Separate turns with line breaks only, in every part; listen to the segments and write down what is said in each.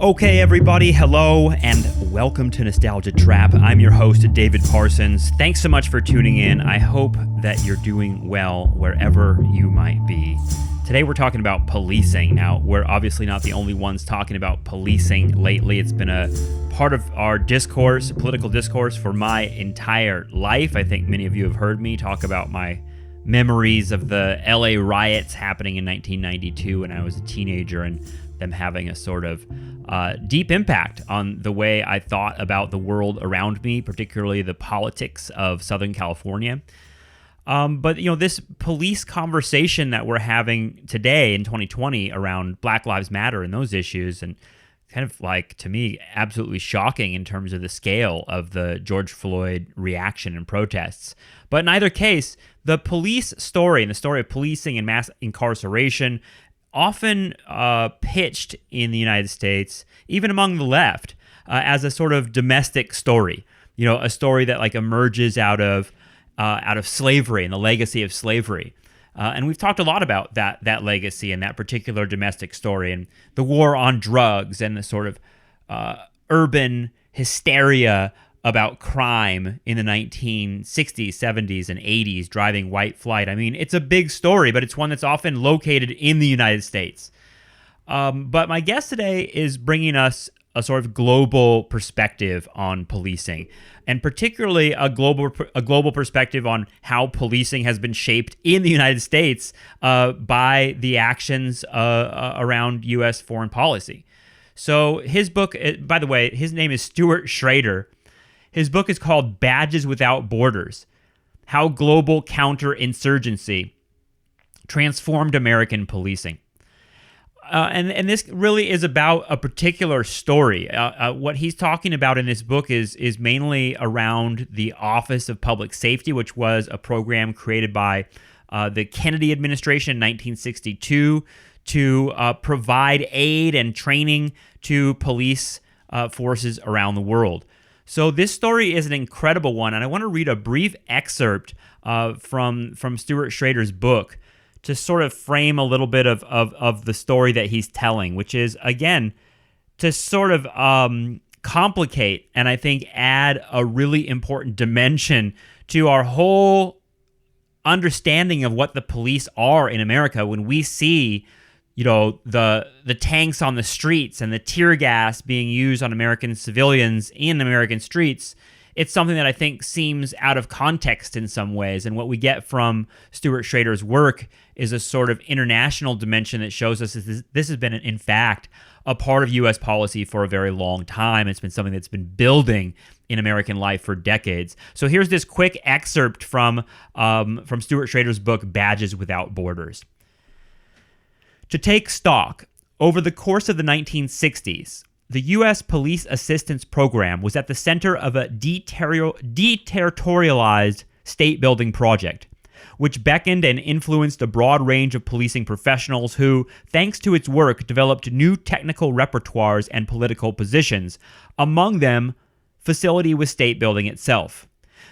Okay, everybody, hello, and welcome to Nostalgia Trap. I'm your host, David Parsons. Thanks so much for tuning in. I hope that you're doing well wherever you might be. Today we're talking about policing. Now, we're obviously not the only ones talking about policing lately. It's been a part of our discourse, political discourse, for my entire life. I think many of you have heard me talk about my memories of the LA riots happening in 1992 when I was a teenager and them having a sort of deep impact on the way I thought about the world around me, particularly the politics of Southern California. But this police conversation that we're having today in 2020 around Black Lives Matter and those issues, and kind of like, to me, absolutely shocking in terms of the scale of the George Floyd reaction and protests. But in either case, the police story and the story of policing and mass incarceration often pitched in the United States, even among the left, as a sort of domestic story. A story that like emerges out of slavery and the legacy of slavery. And we've talked a lot about that legacy and that particular domestic story and the war on drugs and the sort of urban hysteria about crime in the 1960s, 70s, and 80s, driving white flight. I mean, it's a big story, but it's one that's often located in the United States. But my guest today is bringing us a sort of global perspective on policing, and particularly a global perspective on how policing has been shaped in the United States by the actions around U.S. foreign policy. So his book, by the way, his name is Stuart Schrader. His book is called Badges Without Borders: How Global Counterinsurgency Transformed American Policing. And this really is about a particular story. What he's talking about in this book is mainly around the Office of Public Safety, which was a program created by the Kennedy administration in 1962 to provide aid and training to police forces around the world. So this story is an incredible one, and I want to read a brief excerpt from Stuart Schrader's book to sort of frame a little bit of the story that he's telling, which is, again, to sort of complicate and I think add a really important dimension to our whole understanding of what the police are in America when we see the tanks on the streets and the tear gas being used on American civilians in American streets. It's something that I think seems out of context in some ways. And what we get from Stuart Schrader's work is a sort of international dimension that shows us that this has been, in fact, a part of U.S. policy for a very long time. It's been something that's been building in American life for decades. So here's this quick excerpt from Stuart Schrader's book, Badges Without Borders. To take stock, over the course of the 1960s, the U.S. Police Assistance Program was at the center of a deterritorialized state-building project, which beckoned and influenced a broad range of policing professionals who, thanks to its work, developed new technical repertoires and political positions, among them facility with state building itself.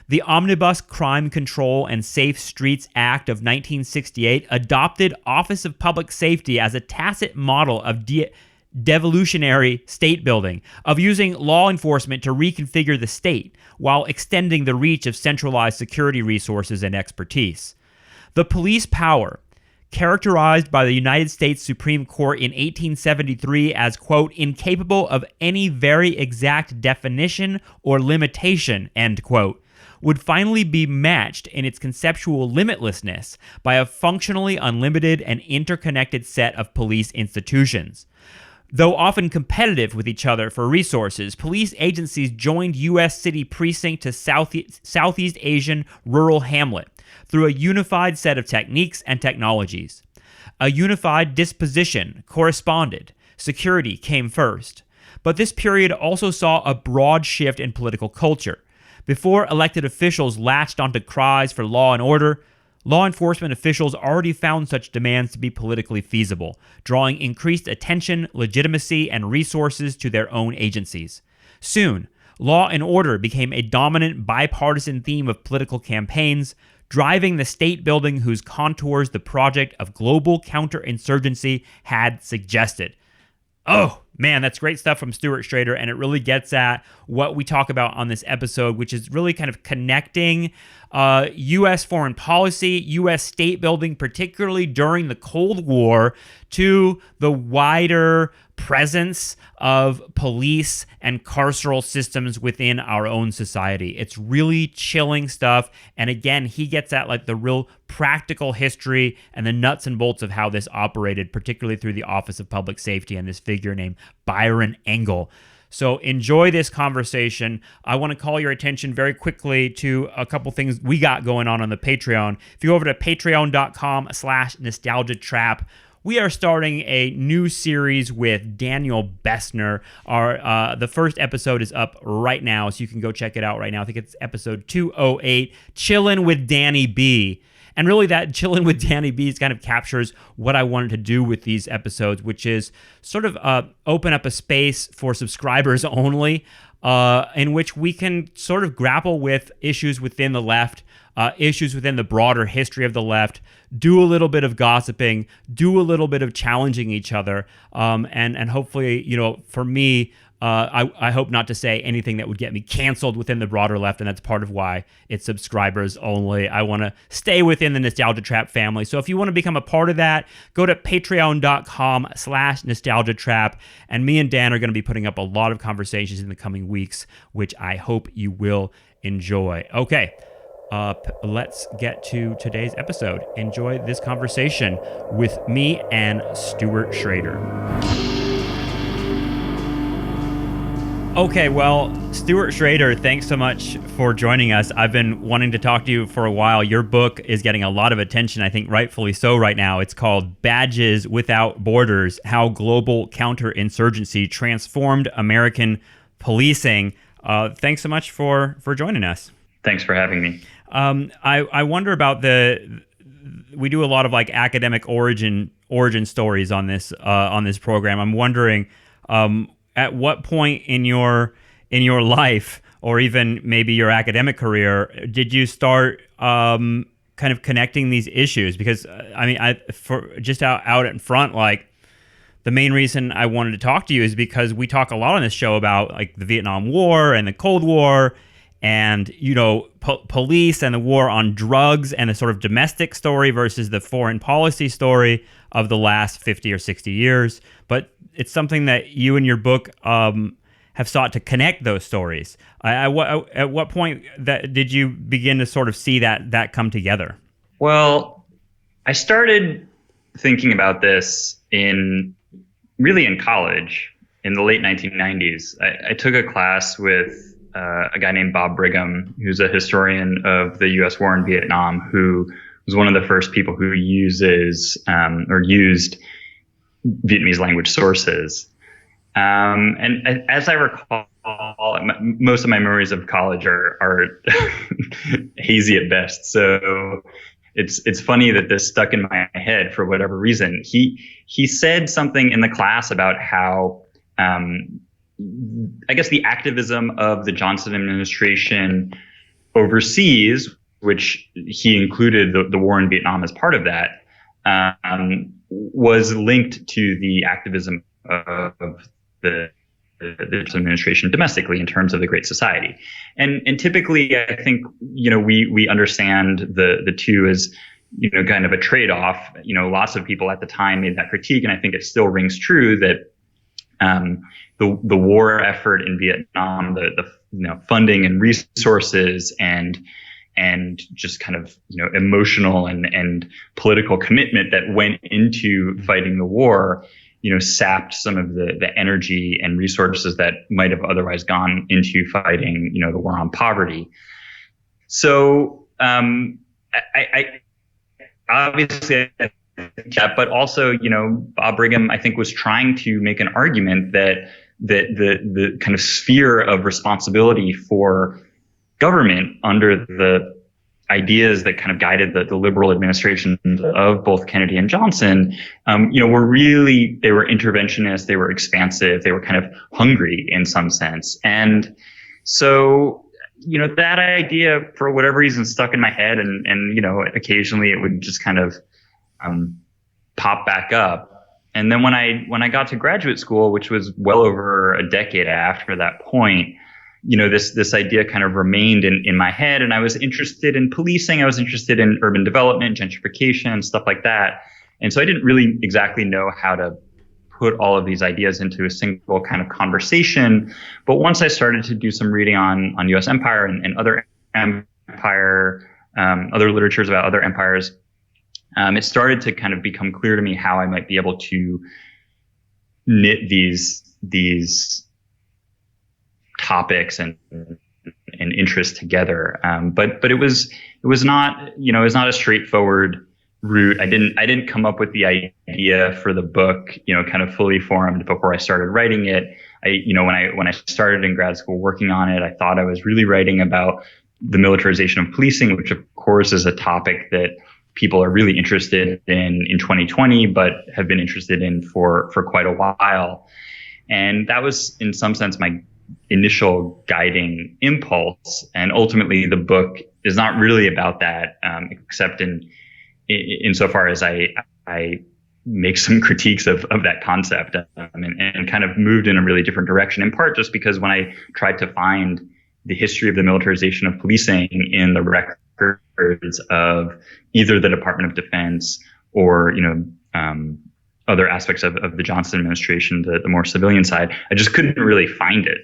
The Omnibus Crime Control and Safe Streets Act of 1968 adopted Office of Public Safety as a tacit model of devolutionary state building, of using law enforcement to reconfigure the state while extending the reach of centralized security resources and expertise. The police power, characterized by the United States Supreme Court in 1873 as, quote, incapable of any very exact definition or limitation, end quote, would finally be matched in its conceptual limitlessness by a functionally unlimited and interconnected set of police institutions. Though often competitive with each other for resources, police agencies joined U.S. city precinct to Southeast Asian rural hamlet through a unified set of techniques and technologies. A unified disposition corresponded. Security came first. But this period also saw a broad shift in political culture. Before elected officials latched onto cries for law and order, law enforcement officials already found such demands to be politically feasible, drawing increased attention, legitimacy, and resources to their own agencies. Soon, law and order became a dominant bipartisan theme of political campaigns, driving the state building whose contours the project of global counterinsurgency had suggested. Oh, man, that's great stuff from Stuart Schrader, and it really gets at what we talk about on this episode, which is really kind of connecting U.S. foreign policy, U.S. state building, particularly during the Cold War, to the wider presence of police and carceral systems within our own society. It's really chilling stuff. And again, he gets at like the real practical history and the nuts and bolts of how this operated, particularly through the Office of Public Safety and this figure named Byron Engel. So enjoy this conversation. I want to call your attention very quickly to a couple things we got going on the Patreon. If you go over to patreon.com/nostalgiatrap, we are starting a new series with Daniel Bessner. The first episode is up right now, so you can go check it out right now. I think it's episode 208, Chillin' with Danny B. And really that Chillin' with Danny B kind of captures what I wanted to do with these episodes, which is sort of open up a space for subscribers only, in which we can sort of grapple with issues within the left, issues within the broader history of the left, do a little bit of gossiping, do a little bit of challenging each other, and hopefully, for me, I hope not to say anything that would get me canceled within the broader left, and that's part of why it's subscribers only. I want to stay within the Nostalgia Trap family. So if you want to become a part of that, go to patreon.com/nostalgiatrap, and me and Dan are going to be putting up a lot of conversations in the coming weeks, which I hope you will enjoy. Okay. Let's get to today's episode. Enjoy this conversation with me and Stuart Schrader. Okay, well, Stuart Schrader, thanks so much for joining us. I've been wanting to talk to you for a while. Your book is getting a lot of attention, I think rightfully so right now. It's called Badges Without Borders: How Global Counterinsurgency Transformed American Policing. Thanks so much for joining us.
Thanks for having me.
I wonder about we do a lot of like academic origin stories on this program. I'm wondering at what point in your life, or even maybe your academic career, did you start kind of connecting these issues? Because for just out in front, like the main reason I wanted to talk to you is because we talk a lot on this show about like the Vietnam War and the Cold War, and police and the war on drugs and the sort of domestic story versus the foreign policy story of the last 50 or 60 years. But it's something that you in your book have sought to connect those stories. At what point did you begin to sort of see that come together?
Well, I started thinking about this in college in the late 1990s. I took a class with a guy named Bob Brigham, who's a historian of the U.S. war in Vietnam, who was one of the first people who used Vietnamese language sources. And as I recall, most of my memories of college are hazy at best. So it's funny that this stuck in my head for whatever reason. He said something in the class about how I guess the activism of the Johnson administration overseas, which he included the war in Vietnam as part of that, was linked to the activism of the Johnson administration domestically in terms of the Great Society. And typically, I think, we understand the two as, kind of a trade-off. Lots of people at the time made that critique, and I think it still rings true that the war effort in Vietnam, the funding and resources and just kind of emotional and political commitment that went into fighting the war, sapped some of the energy and resources that might have otherwise gone into fighting the war on poverty. So I obviously. Yeah, but also, Bob Brigham, I think, was trying to make an argument that the kind of sphere of responsibility for government under the ideas that kind of guided the liberal administrations of both Kennedy and Johnson, they were interventionist, they were expansive, they were kind of hungry in some sense. And so, that idea, for whatever reason, stuck in my head, and occasionally it would just kind of pop back up. And then when I got to graduate school, which was well over a decade after that point, this idea kind of remained in my head, and I was interested in policing. I was interested in urban development, gentrification, stuff like that. And so I didn't really exactly know how to put all of these ideas into a single kind of conversation. But once I started to do some reading on U.S. empire and other other literatures about other empires, it started to kind of become clear to me how I might be able to knit these topics and interests together. But it was not, a straightforward route. I didn't come up with the idea for the book, kind of fully formed before I started writing it. When I started in grad school working on it, I thought I was really writing about the militarization of policing, which of course is a topic that people are really interested in 2020, but have been interested in for quite a while. And that was in some sense my initial guiding impulse. And ultimately the book is not really about that, except insofar as I make some critiques of that concept, and kind of moved in a really different direction, in part just because when I tried to find the history of the militarization of policing in the records of either the Department of Defense or, other aspects of the Johnson administration, the more civilian side, I just couldn't really find it.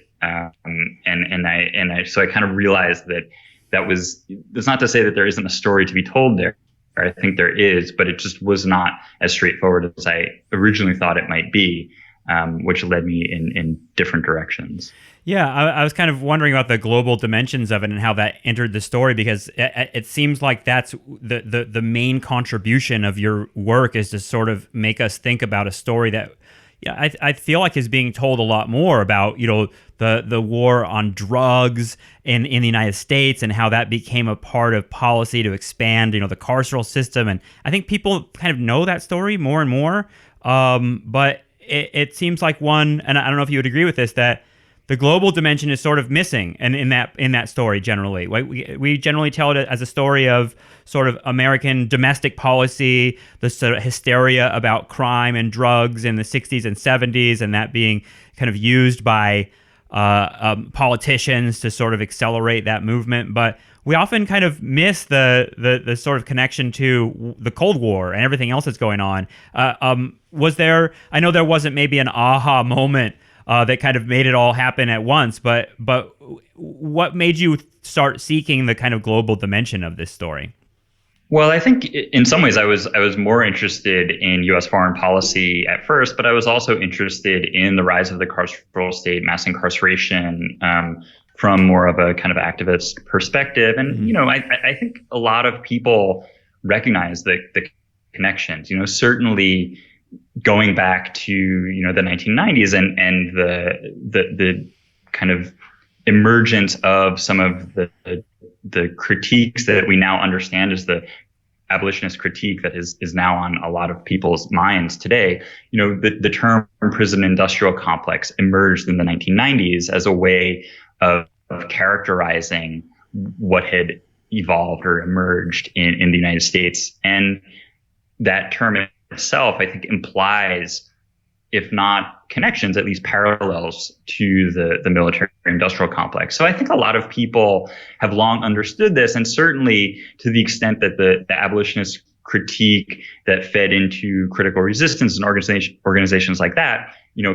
So I kind of realized that's not to say that there isn't a story to be told there. I think there is, but it just was not as straightforward as I originally thought it might be, which led me in different directions.
Yeah, I was kind of wondering about the global dimensions of it and how that entered the story, because it seems like that's the main contribution of your work, is to sort of make us think about a story that, I feel like is being told a lot more about, the war on drugs in the United States and how that became a part of policy to expand, the carceral system. And I think people kind of know that story more and more. But it seems like one, and I don't know if you would agree with this, that the global dimension is sort of missing, and in that story generally. We generally tell it as a story of sort of American domestic policy, the sort of hysteria about crime and drugs in the 60s and 70s, and that being kind of used by politicians to sort of accelerate that movement. But we often kind of miss the sort of connection to the Cold War and everything else that's going on. I know there wasn't maybe an aha moment that kind of made it all happen at once, but what made you start seeking the kind of global dimension of this story?
Well, I think in some ways I was more interested in U.S. foreign policy at first, but I was also interested in the rise of the carceral state, mass incarceration, from more of a kind of activist perspective. And, I think a lot of people recognize the connections, certainly going back to, the 1990s and the kind of emergence of some of the critiques that we now understand as the abolitionist critique that is now on a lot of people's minds today. The term prison industrial complex emerged in the 1990s as a way of characterizing what had evolved or emerged in the United States. And that term itself, I think, implies, if not connections, at least parallels to the military industrial complex. So I think a lot of people have long understood this, and certainly to the extent that the abolitionist critique that fed into critical resistance and organizations like that,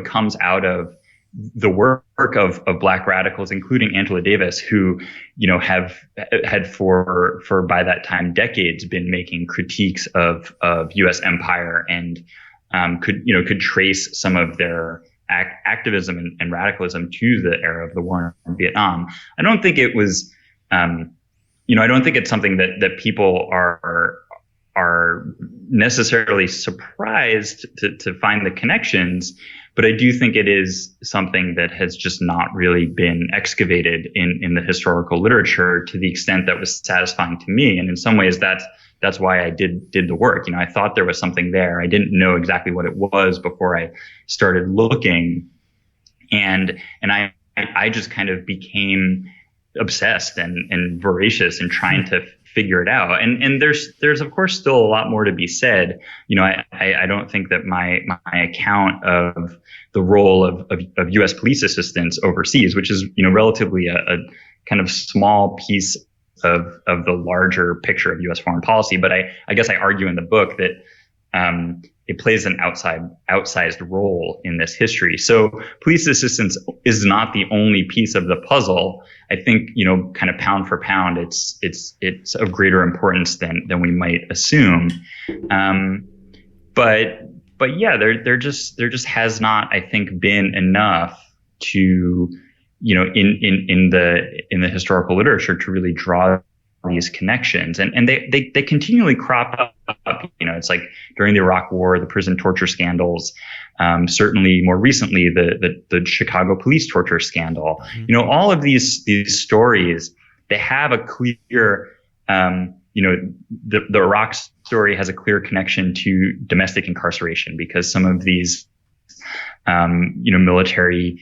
comes out of the work of Black radicals, including Angela Davis, who, have had for by that time decades been making critiques of U.S. empire and could trace some of their activism and radicalism to the era of the war in Vietnam. I don't think it was, I don't think it's something that people are necessarily surprised to find the connections, but I do think it is something that has just not really been excavated in the historical literature to the extent that was satisfying to me. And in some ways, that's why I did the work. I thought there was something there. I didn't know exactly what it was before I started looking, and I just kind of became obsessed and voracious in trying to figure it out. And there's of course still a lot more to be said. I don't think that my account of the role of U.S. police assistance overseas, which is relatively a kind of small piece of the larger picture of U.S. foreign policy, but I guess I argue in the book that it plays an outsized role in this history. So police assistance is not the only piece of the puzzle. I think, kind of pound for pound, it's of greater importance than we might assume. But yeah, there just has not, I think, been enough to, in the historical literature to really draw these connections, and they continually crop up. It's like during the Iraq War, the prison torture scandals, certainly more recently the Chicago police torture scandal. All of these stories, they have a clear, the Iraq story has a clear connection to domestic incarceration, because some of these military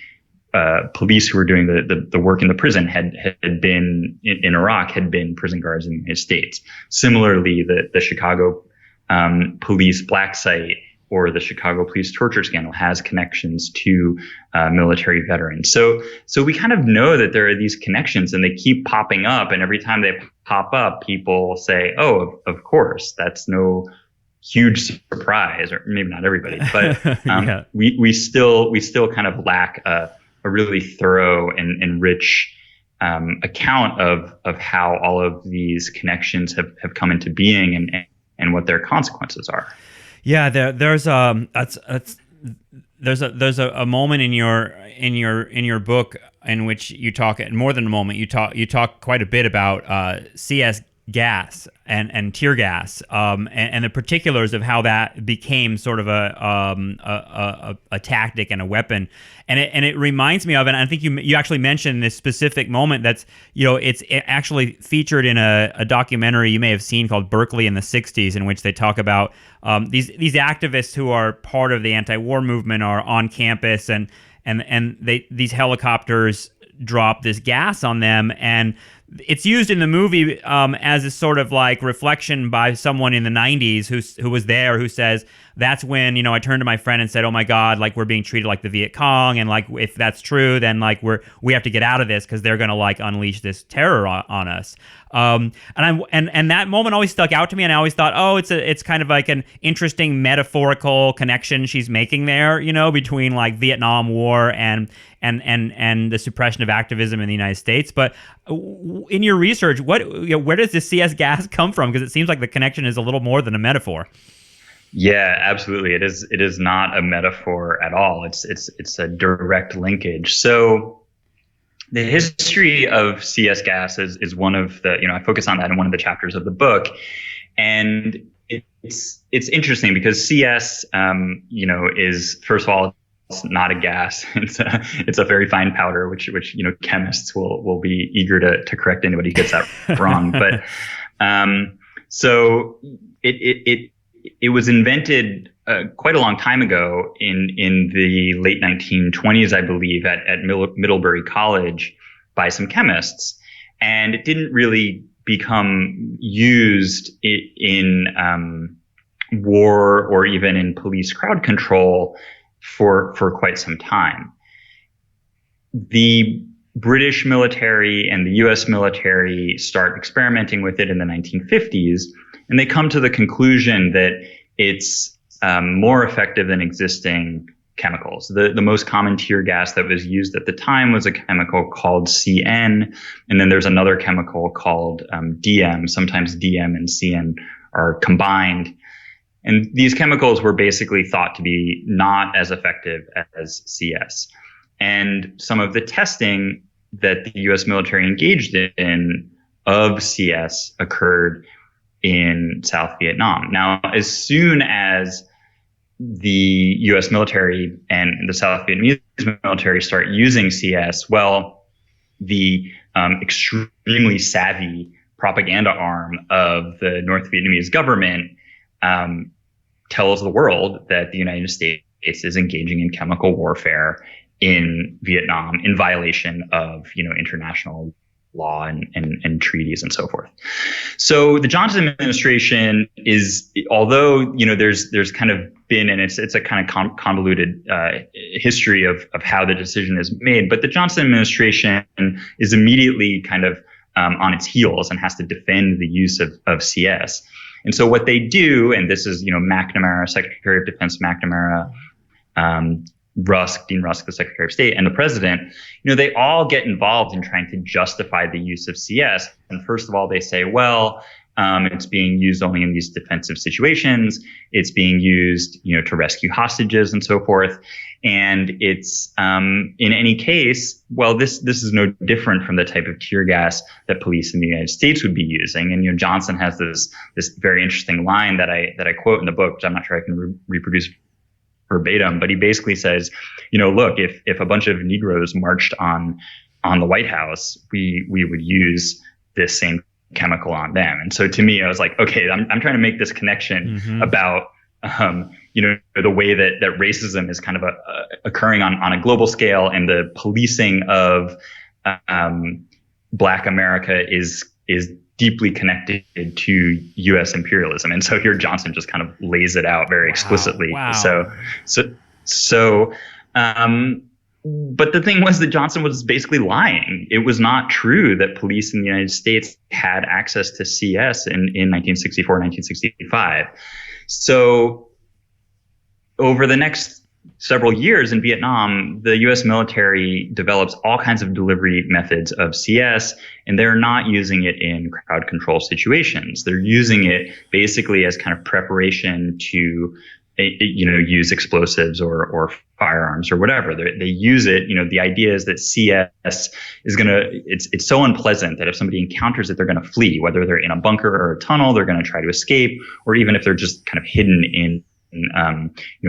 police who were doing the work in the prison had been in Iraq, had been prison guards in the United States. Similarly, the Chicago police black site or the Chicago police torture scandal has connections to military veterans. So we kind of know that there are these connections, and they keep popping up. And every time they pop up, people say, "Oh, of course, that's no huge surprise," or maybe not everybody, but yeah. we still kind of lack a really thorough and rich account of how all of these connections have come into being and what their consequences are.
Yeah, there's a moment in your book in which you talk, more than a moment, you talk quite a bit about CS gas and tear gas, and the particulars of how that became sort of a tactic and a weapon, and it reminds me of, and I think you actually mentioned this specific moment that's it's actually featured in a documentary you may have seen called Berkeley in the 60s, in which they talk about these activists who are part of the anti-war movement are on campus, and these helicopters drop this gas on them, and it's used in the movie as a sort of like reflection by someone in the 90s who was there, who says, that's when, I turned to my friend and said, oh my God, like we're being treated like the Viet Cong. And like, if that's true, then like we have to get out of this because they're going to like unleash this terror on us. And that moment always stuck out to me. And I always thought, oh, it's kind of like an interesting metaphorical connection she's making there, between like Vietnam War and the suppression of activism in the United States. But in your research, where does this CS gas come from? Because it seems like the connection is a little more than a metaphor.
Yeah, absolutely. It is not a metaphor at all. It's a direct linkage. So the history of CS gas is one of the, I focus on that in one of the chapters of the book. And it's interesting because CS, is, first of all, it's not a gas. It's a very fine powder, which chemists will be eager to correct anybody who gets that wrong. But so it was invented quite a long time ago in the late 1920s, I believe, at Middlebury College by some chemists, and it didn't really become used in war or even in police crowd control for quite some time. The British military and the US military start experimenting with it in the 1950s, and they come to the conclusion that it's more effective than existing chemicals. The most common tear gas that was used at the time was a chemical called CN, and then there's another chemical called DM. Sometimes DM and CN are combined. And these chemicals were basically thought to be not as effective as CS. And some of the testing that the US military engaged in of CS occurred in South Vietnam. Now, as soon as the US military and the South Vietnamese military start using CS, well, the extremely savvy propaganda arm of the North Vietnamese government tells the world that the United States is engaging in chemical warfare in Vietnam in violation of, international law and treaties and so forth. So the Johnson administration is, although, there's kind of been, and it's a kind of convoluted history of how the decision is made, but the Johnson administration is immediately kind of on its heels and has to defend the use of CS. And so what they do, and this is, McNamara, Secretary of Defense McNamara, Dean Rusk, the Secretary of State, and the president, they all get involved in trying to justify the use of CS. And first of all, they say, well, it's being used only in these defensive situations. It's being used, to rescue hostages and so forth. And it's, in any case, well, this is no different from the type of tear gas that police in the United States would be using. And, Johnson has this very interesting line that I quote in the book, which I'm not sure I can reproduce verbatim, but he basically says, look, if a bunch of Negroes marched on the White House, we would use this same chemical on them. And so to me, I was like, okay, I'm trying to make this connection about, the way that racism is kind of occurring on a global scale, and the policing of Black America is deeply connected to U.S. imperialism. And so here Johnson just kind of lays it out very explicitly.
Wow.
So, but the thing was that Johnson was basically lying. It was not true that police in the United States had access to CS in 1964, 1965. So over the next several years in Vietnam, the U.S. military develops all kinds of delivery methods of CS, and they're not using it in crowd control situations. They're using it basically as kind of preparation to, use explosives or firearms or whatever. They use it. The idea is that CS is it's so unpleasant that if somebody encounters it, they're going to flee, whether they're in a bunker or a tunnel, they're going to try to escape, or even if they're just kind of hidden in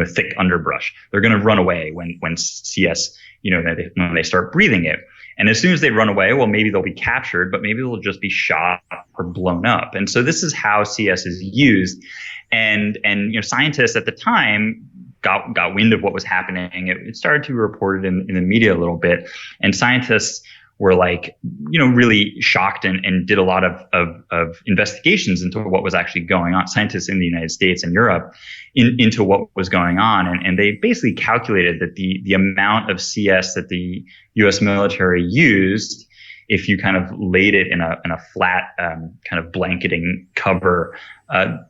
thick underbrush, they're going to run away when CS, when they start breathing it. And as soon as they run away, well, maybe they'll be captured, but maybe they'll just be shot or blown up. And so this is how CS is used. And scientists at the time got wind of what was happening. It started to be reported in the media a little bit, and scientists were really shocked and did a lot of investigations into what was actually going on. Scientists in the United States and Europe into what was going on. And they basically calculated that the amount of CS that the U.S. military used, if you kind of laid it in a flat kind of blanketing cover,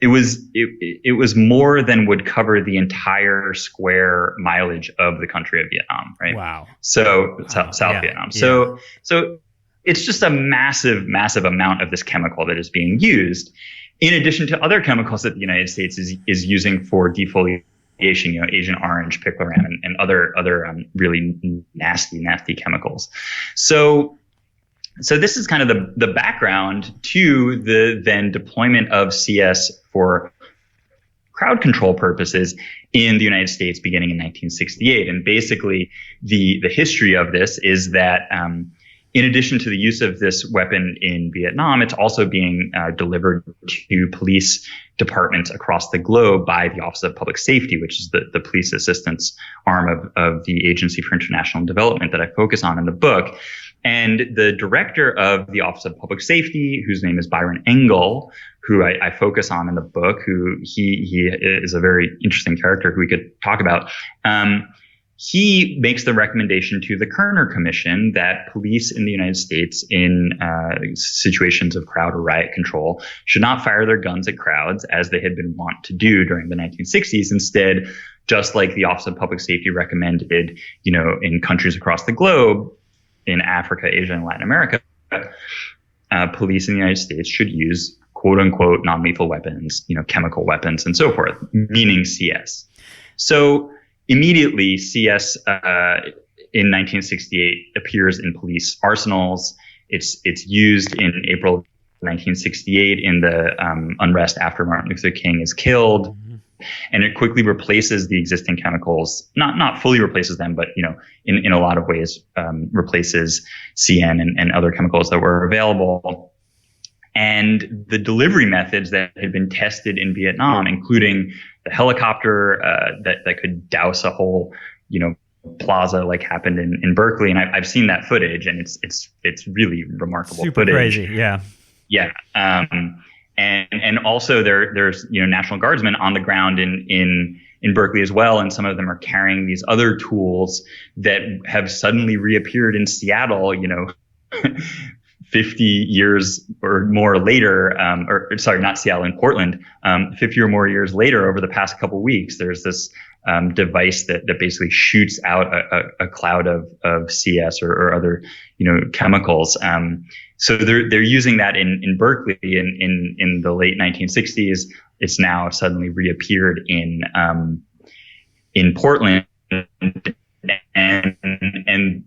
it was more than would cover the entire square mileage of the country of Vietnam, right?
Wow.
So South Vietnam. So it's just a massive, massive amount of this chemical that is being used, in addition to other chemicals that the United States is using for defoliation, Agent Orange, picloram, and other really nasty chemicals. So this is kind of the background to the then deployment of CS for crowd control purposes in the United States beginning in 1968. And basically the history of this is that in addition to the use of this weapon in Vietnam, it's also being delivered to police departments across the globe by the Office of Public Safety, which is the police assistance arm of the Agency for International Development that I focus on in the book. And the director of the Office of Public Safety, whose name is Byron Engel, who I focus on in the book, who he is a very interesting character who we could talk about. He makes the recommendation to the Kerner Commission that police in the United States in situations of crowd or riot control should not fire their guns at crowds as they had been wont to do during the 1960s. Instead, just like the Office of Public Safety recommended, in countries across the globe, in Africa, Asia, and Latin America, police in the United States should use quote unquote non-lethal weapons, chemical weapons and so forth, meaning CS. So immediately CS in 1968 appears in police arsenals. It's used in April 1968 in the unrest after Martin Luther King is killed. And it quickly replaces the existing chemicals, not fully replaces them, but, in a lot of ways, replaces CN and other chemicals that were available. And the delivery methods that had been tested in Vietnam, including the helicopter that could douse a whole, plaza like happened in Berkeley, and I've seen that footage, and it's really remarkable
Super
footage.
Crazy, yeah.
Yeah. And also there's National Guardsmen on the ground in Berkeley as well, and some of them are carrying these other tools that have suddenly reappeared in Seattle, 50 years or more later, or sorry, not Seattle, in Portland, 50 or more years later. Over the past couple of weeks, there's this device that basically shoots out a cloud of CS or other chemicals. So they're using that in Berkeley in the late 1960s. It's now suddenly reappeared in Portland, and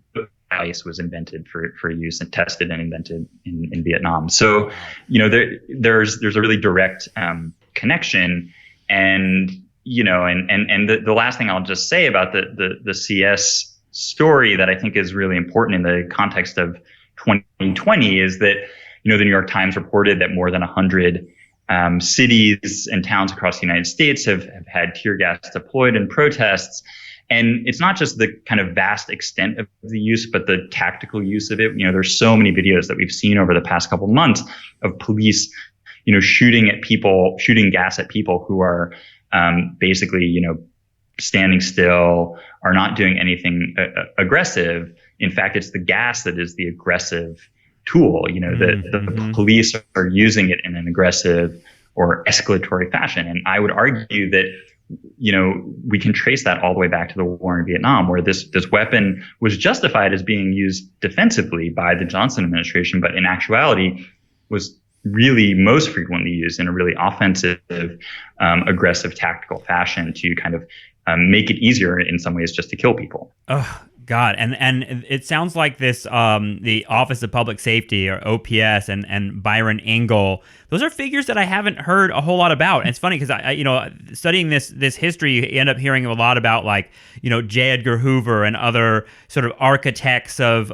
ice was invented for use and tested and invented in Vietnam. So there's a really direct connection, and the last thing I'll just say about the CS story that I think is really important in the context of 2020 is that the New York Times reported that more than 100 cities and towns across the United States have had tear gas deployed in protests. And it's not just the kind of vast extent of the use, but the tactical use of it. There's so many videos that we've seen over the past couple of months of police, shooting at people, shooting gas at people who are basically, standing still, are not doing anything aggressive. In fact, it's the gas that is the aggressive tool. The police are using it in an aggressive or escalatory fashion. And I would argue that we can trace that all the way back to the war in Vietnam, where this weapon was justified as being used defensively by the Johnson administration, but in actuality was really most frequently used in a really offensive, aggressive, tactical fashion to kind of make it easier in some ways just to kill people.
Oh, God. And it sounds like this, the Office of Public Safety, or OPS, and Byron Engel, those are figures that I haven't heard a whole lot about. And it's funny because I studying this history, you end up hearing a lot about J. Edgar Hoover and other sort of architects of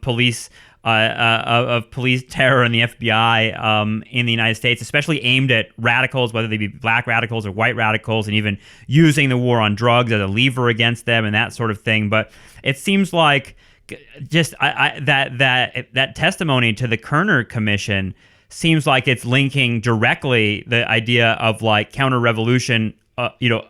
police of police terror in the FBI in the United States, especially aimed at radicals, whether they be black radicals or white radicals, and even using the war on drugs as a lever against them and that sort of thing. But it seems like just that testimony to the Kerner Commission seems like it's linking directly the idea of counter-revolution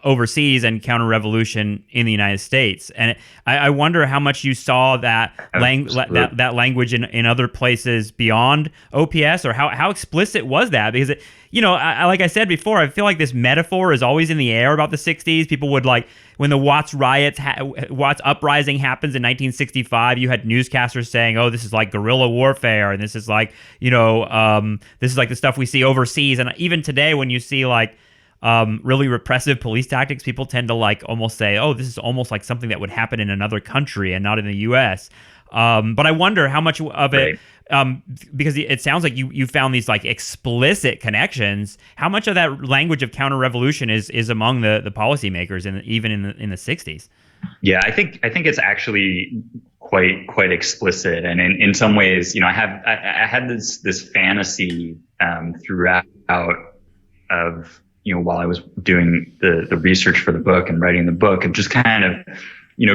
overseas and counter-revolution in the United States. And I wonder how much you saw that that language in other places beyond OPS, or how explicit was that? Because like I said before, I feel like this metaphor is always in the air about the 60s. People would when the Watts Watts uprising happens in 1965, you had newscasters saying, "Oh, this is like guerrilla warfare, and this is like this is like the stuff we see overseas." And even today, when you see really repressive police tactics, people tend to almost say, "Oh, this is almost like something that would happen in another country and not in the U.S." But I wonder how much of it, because it sounds like you found these explicit connections. How much of that language of counter-revolution is among the policymakers, even in the 60s?
Yeah, I think it's actually quite explicit, and in some ways, I had this fantasy throughout of while I was doing the research for the book and writing the book, of just kind of,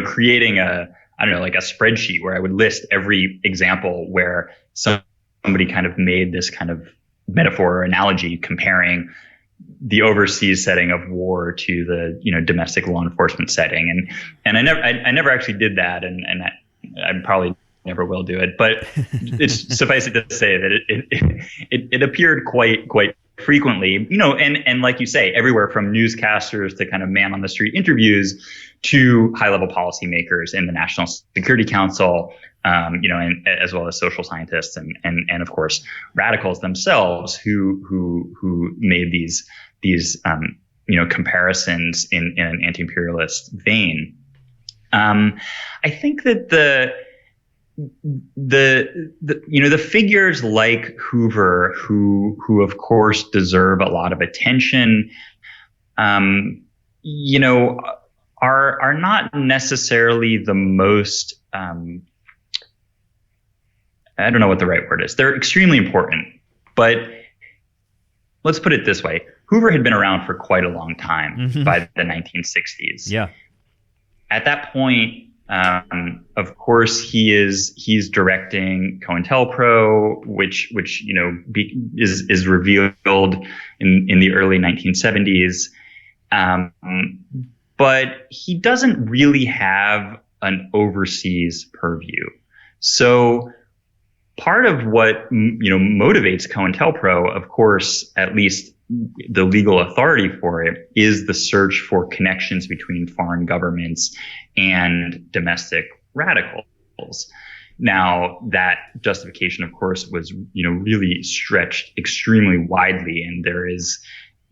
creating a spreadsheet where I would list every example where somebody kind of made this kind of metaphor or analogy comparing the overseas setting of war to the, domestic law enforcement setting. And I never actually did that. And I probably never will do it, but it's suffice it to say that it appeared quite frequently, and like you say, everywhere from newscasters to kind of man on the street interviews to high level policymakers in the National Security Council, and as well as social scientists and of course radicals themselves who made these comparisons in an anti-imperialist vein. I think that the figures like Hoover, who of course deserve a lot of attention, are not necessarily the most, I don't know what the right word is. They're extremely important, but let's put it this way. Hoover had been around for quite a long time by the 1960s.
Yeah.
at that point, of course, he's directing COINTELPRO, which is revealed in the early 1970s, but he doesn't really have an overseas purview. So part of what motivates COINTELPRO, of course, at least the legal authority for it, is the search for connections between foreign governments and domestic radicals. Now, that justification, of course, was really stretched extremely widely, and there is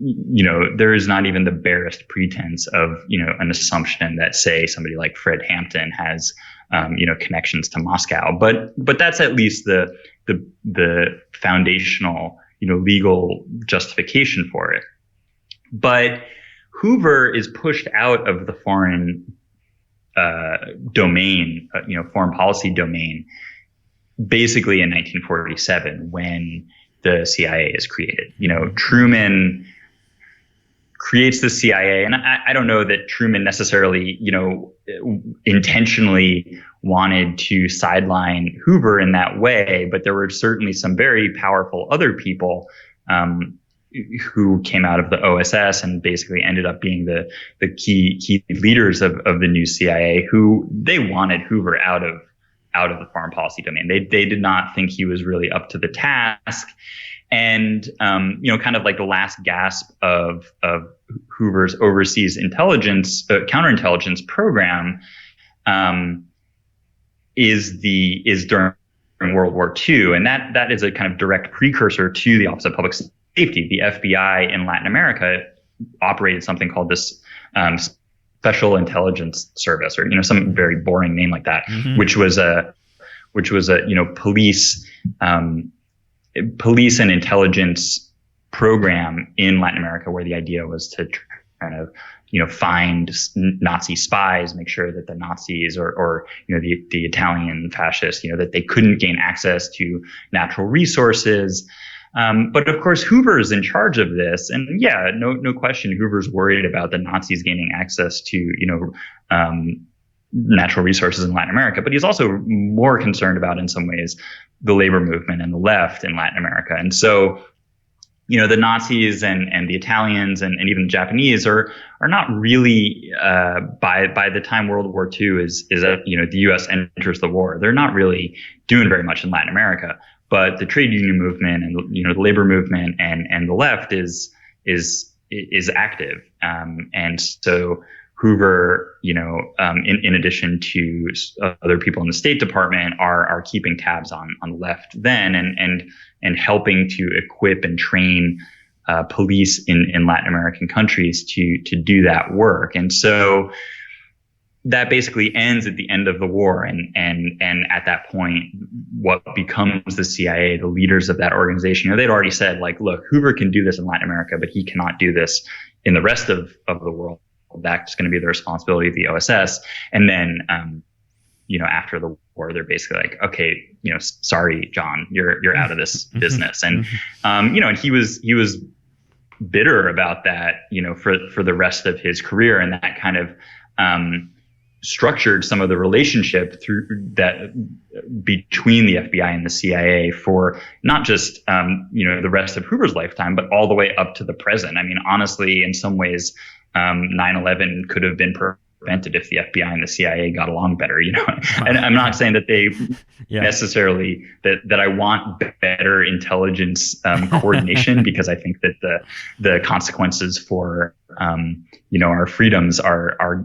not even the barest pretense of an assumption that, say, somebody like Fred Hampton has connections to Moscow, but that's at least the foundational legal justification for it. But Hoover is pushed out of the foreign domain, foreign policy domain, basically in 1947 when the CIA is created. Truman creates the CIA, and I don't know that Truman necessarily, intentionally wanted to sideline Hoover in that way, but there were certainly some very powerful other people who came out of the OSS and basically ended up being the key leaders of the new CIA, who they wanted Hoover out of the foreign policy domain. They did not think he was really up to the task. And, kind of like the last gasp of Hoover's overseas intelligence, counterintelligence program, is during World War II. And that is a kind of direct precursor to the Office of Public Safety. The FBI in Latin America operated something called this, Special Intelligence Service, or, some very boring name like that, mm-hmm. which was a police and intelligence program in Latin America, where the idea was to kind of, find Nazi spies, make sure that the Nazis or the Italian fascists, that they couldn't gain access to natural resources. But of course, Hoover is in charge of this, and yeah, no question, Hoover's worried about the Nazis gaining access to, natural resources in Latin America, but he's also more concerned about, in some ways, the labor movement and the left in Latin America. And so, the Nazis and the Italians and even the Japanese are not really, by the time World War II is the U.S. enters the war, they're not really doing very much in Latin America. But the trade union movement and the labor movement and the left is active, and so Hoover, in addition to other people in the State Department, are keeping tabs on the left then, and helping to equip and train police in Latin American countries to do that work. And so that basically ends at the end of the war, and at that point, what becomes the CIA, the leaders of that organization, they'd already said, like, look, Hoover can do this in Latin America, but he cannot do this in the rest of the world. That's going to be the responsibility of the OSS. And then, after the war, they're basically like, okay, sorry, John, you're out of this business. And, and he was bitter about that, for the rest of his career. And that kind of, structured some of the relationship through that between the FBI and the CIA for not just, the rest of Hoover's lifetime, but all the way up to the present. I mean, honestly, in some ways, 9/11 could have been prevented if the FBI and the CIA got along better, And I'm not saying that they necessarily that I want better intelligence coordination, because I think that the consequences for our freedoms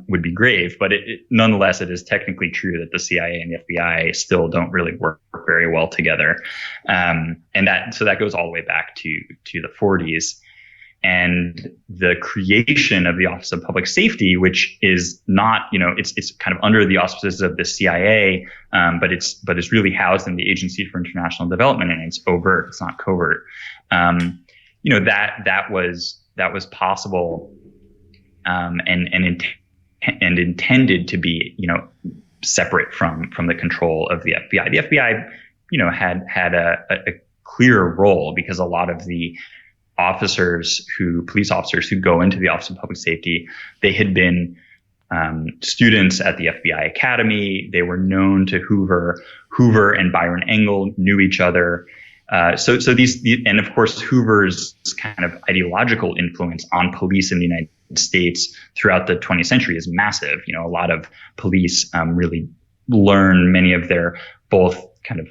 would be grave. But nonetheless, it is technically true that the CIA and the FBI still don't really work very well together, and that goes all the way back to the 40s. And the creation of the Office of Public Safety, which is not, it's kind of under the auspices of the CIA, but it's really housed in the Agency for International Development, and it's overt, it's not covert. That was possible, and intended to be, separate from the control of the FBI. The FBI, had a clear role, because a lot of the police officers who go into the Office of Public Safety, they had been students at the FBI Academy. They were known to Hoover. Hoover and Byron Engel knew each other. So these, and of course, Hoover's kind of ideological influence on police in the United States throughout the 20th century is massive. A lot of police really learn many of their both kind of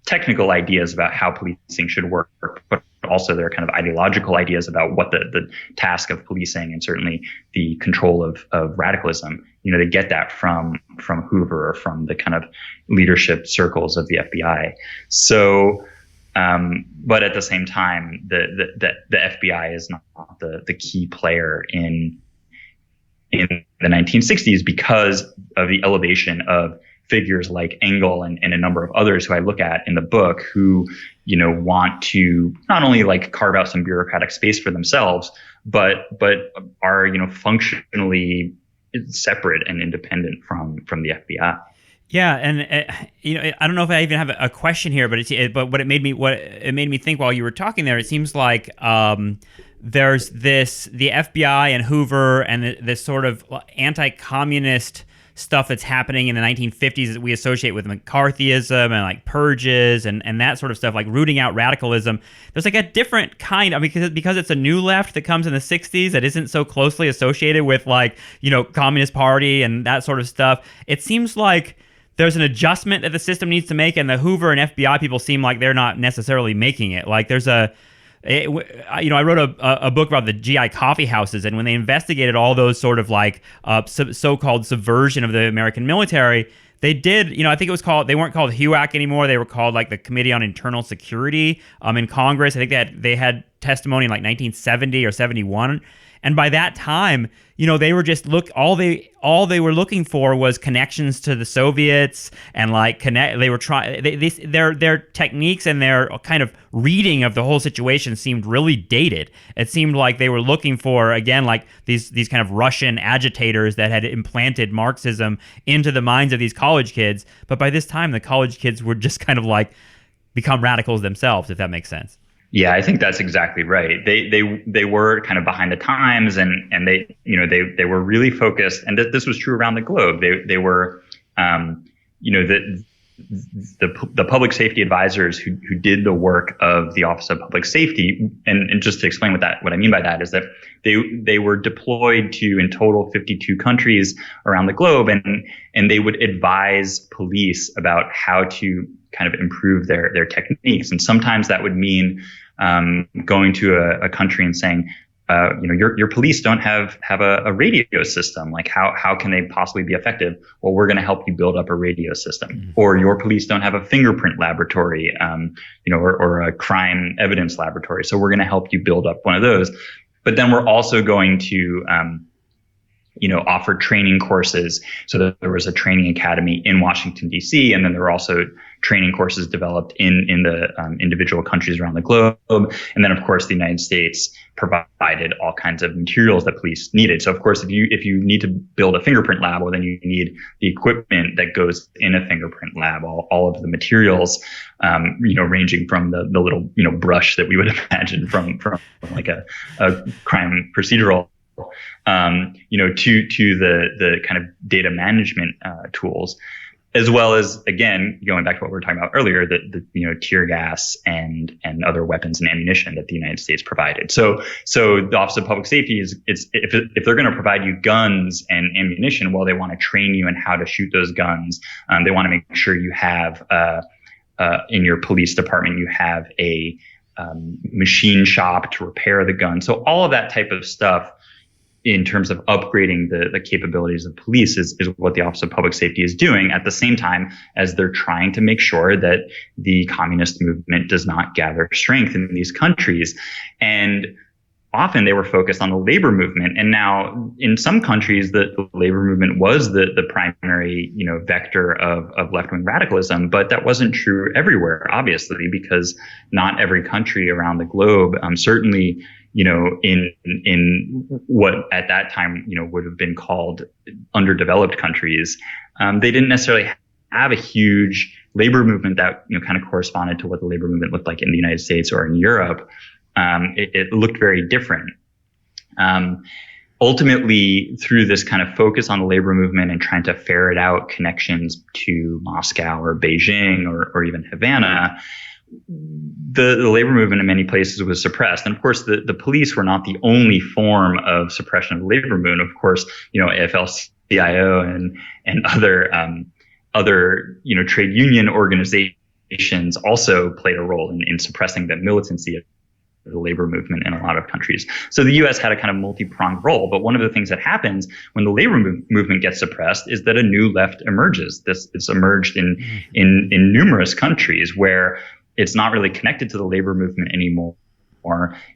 technical ideas about how policing should work, but also their kind of ideological ideas about what the task of policing and certainly the control of radicalism. They get that from Hoover or from the kind of leadership circles of the FBI. So, but at the same time, the FBI is not the key player in the 1960s because of the elevation of figures like Engel and a number of others who I look at in the book who, want to not only like carve out some bureaucratic space for themselves, but are, functionally separate and independent from the FBI.
Yeah, and I don't know if I even have a question here, but what it made me think while you were talking there, it seems like there's the FBI and Hoover and this sort of anti-communist stuff that's happening in the 1950s that we associate with McCarthyism and like purges and that sort of stuff, like rooting out radicalism. There's like a different kind, because it's a new left that comes in the 60s that isn't so closely associated with like, Communist Party and that sort of stuff. It seems like there's an adjustment that the system needs to make, and the Hoover and FBI people seem like they're not necessarily making it. Like there's I wrote a book about the GI coffee houses, and when they investigated all those sort of like so-called subversion of the American military, they did, I think it was called, they weren't called HUAC anymore. They were called like the Committee on Internal Security in Congress. I think they had testimony in like 1970 or 71. And by that time, they were just all they were looking for was connections to the Soviets and like they were trying their techniques and their kind of reading of the whole situation seemed really dated. It seemed like they were looking for, again, like these kind of Russian agitators that had implanted Marxism into the minds of these college kids. But by this time, the college kids were just kind of like become radicals themselves, if that makes sense.
Yeah, I think that's exactly right. They were kind of behind the times, and they were really focused, and this was true around the globe. They were, the public safety advisors who did the work of the Office of Public Safety, and just to explain what I mean by that is that they were deployed to in total 52 countries around the globe, and they would advise police about how to kind of improve their techniques, and sometimes that would mean going to a country and saying, your police don't have a radio system. Like how can they possibly be effective? Well, we're going to help you build up a radio system. Mm-hmm. Or your police don't have a fingerprint laboratory, or a crime evidence laboratory. So we're going to help you build up one of those. But then we're also going to offer training courses. So that there was a training academy in Washington, D.C., and then there were also training courses developed in the individual countries around the globe. And then, of course, the United States provided all kinds of materials that police needed. So, of course, if you need to build a fingerprint lab, well, then you need the equipment that goes in a fingerprint lab, all of the materials, ranging from the little, brush that we would imagine from like a crime procedural to the kind of data management tools, as well as, again, going back to what we were talking about earlier, the tear gas and other weapons and ammunition that the United States provided. So the Office of Public Safety is if they're going to provide you guns and ammunition, well, they want to train you in how to shoot those guns. They want to make sure you have in your police department you have a machine shop to repair the gun. So all of that type of stuff, in terms of upgrading the capabilities of police, is what the Office of Public Safety is doing at the same time as they're trying to make sure that the communist movement does not gather strength in these countries. And often they were focused on the labor movement. And now in some countries, the labor movement was the primary, vector of left-wing radicalism, but that wasn't true everywhere, obviously, because not every country around the globe, certainly, in what at that time, would have been called underdeveloped countries, they didn't necessarily have a huge labor movement that, kind of corresponded to what the labor movement looked like in the United States or in Europe. It looked very different. ultimately, through this kind of focus on the labor movement and trying to ferret out connections to Moscow or Beijing or even Havana, the labor movement in many places was suppressed. And of course, the police were not the only form of suppression of the labor movement. Of course, AFL-CIO and other trade union organizations also played a role in suppressing the militancy of the labor movement in a lot of countries. So the U.S. had a kind of multi-pronged role. But one of the things that happens when the labor movement gets suppressed is that a new left emerges. It's emerged in numerous countries where it's not really connected to the labor movement anymore.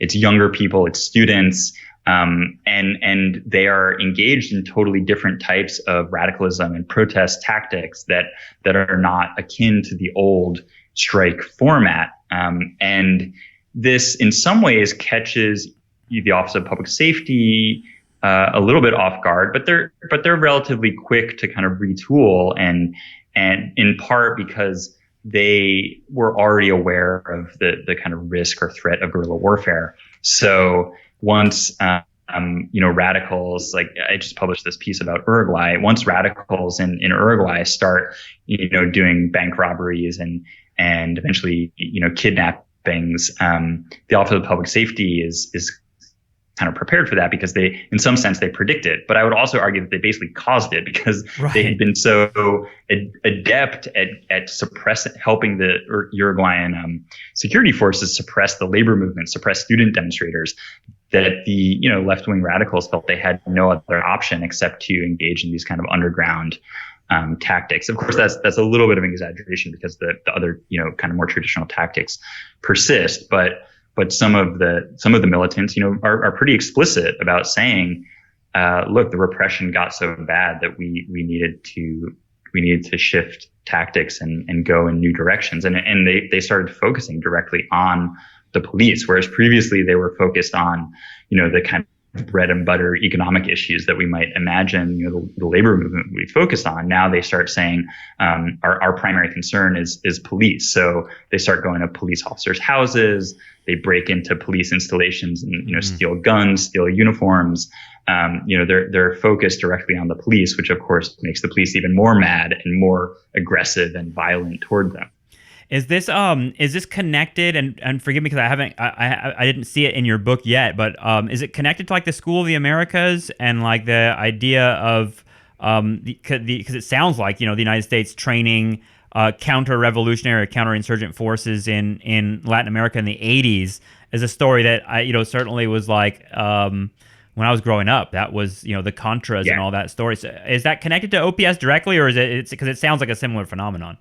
It's younger people, it's students, and they are engaged in totally different types of radicalism and protest tactics that are not akin to the old strike format. And this, in some ways, catches the Office of Public Safety a little bit off guard, but they're relatively quick to kind of retool, and in part because they were already aware of the kind of risk or threat of guerrilla warfare. So once radicals, like I just published this piece about Uruguay. Once radicals in Uruguay start doing bank robberies and eventually kidnappings, the Office of Public Safety is kind of prepared for that because they, in some sense, they predict it. But I would also argue that they basically caused it because they had been so adept at helping the Uruguayan security forces suppress the labor movement, suppress student demonstrators, that the left-wing radicals felt they had no other option except to engage in these kind of underground tactics. Of course, that's a little bit of an exaggeration because the other kind of more traditional tactics persist, but some of the militants are pretty explicit about saying, look, the repression got so bad that we needed to shift tactics and go in new directions, and they started focusing directly on the police, whereas previously they were focused on the kind of bread and butter economic issues that we might imagine the labor movement would be focused on. Now they start saying our primary concern is police. So they start going to police officers' houses. They break into police installations and steal guns, steal uniforms. They're focused directly on the police, which of course makes the police even more mad and more aggressive and violent toward them.
Is this connected? And forgive me because I didn't see it in your book yet, but is it connected to like the School of the Americas and like the idea of because it sounds like the United States training counter-revolutionary or counterinsurgent forces in Latin America in the 80s is a story that I certainly was like when I was growing up. That was the Contras and all that story. So is that connected to OPS directly, or is it because it sounds like a similar phenomenon?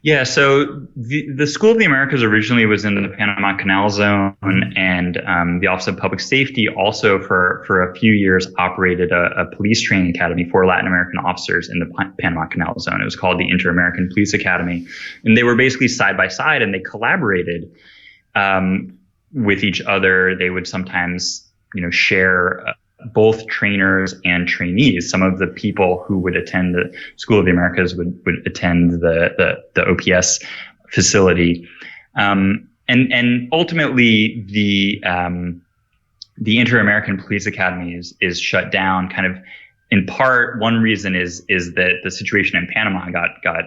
Yeah, so the School of the Americas originally was in the Panama Canal Zone, and the Office of Public Safety also for a few years operated a police training academy for Latin American officers in the Panama Canal Zone. It was called the Inter-American Police Academy, and they were basically side by side, and they collaborated with each other. They would sometimes share both trainers and trainees. Some of the people who would attend the School of the Americas would attend the OPS facility. And ultimately the Inter-American Police Academy is shut down kind of in part. One reason is that the situation in Panama got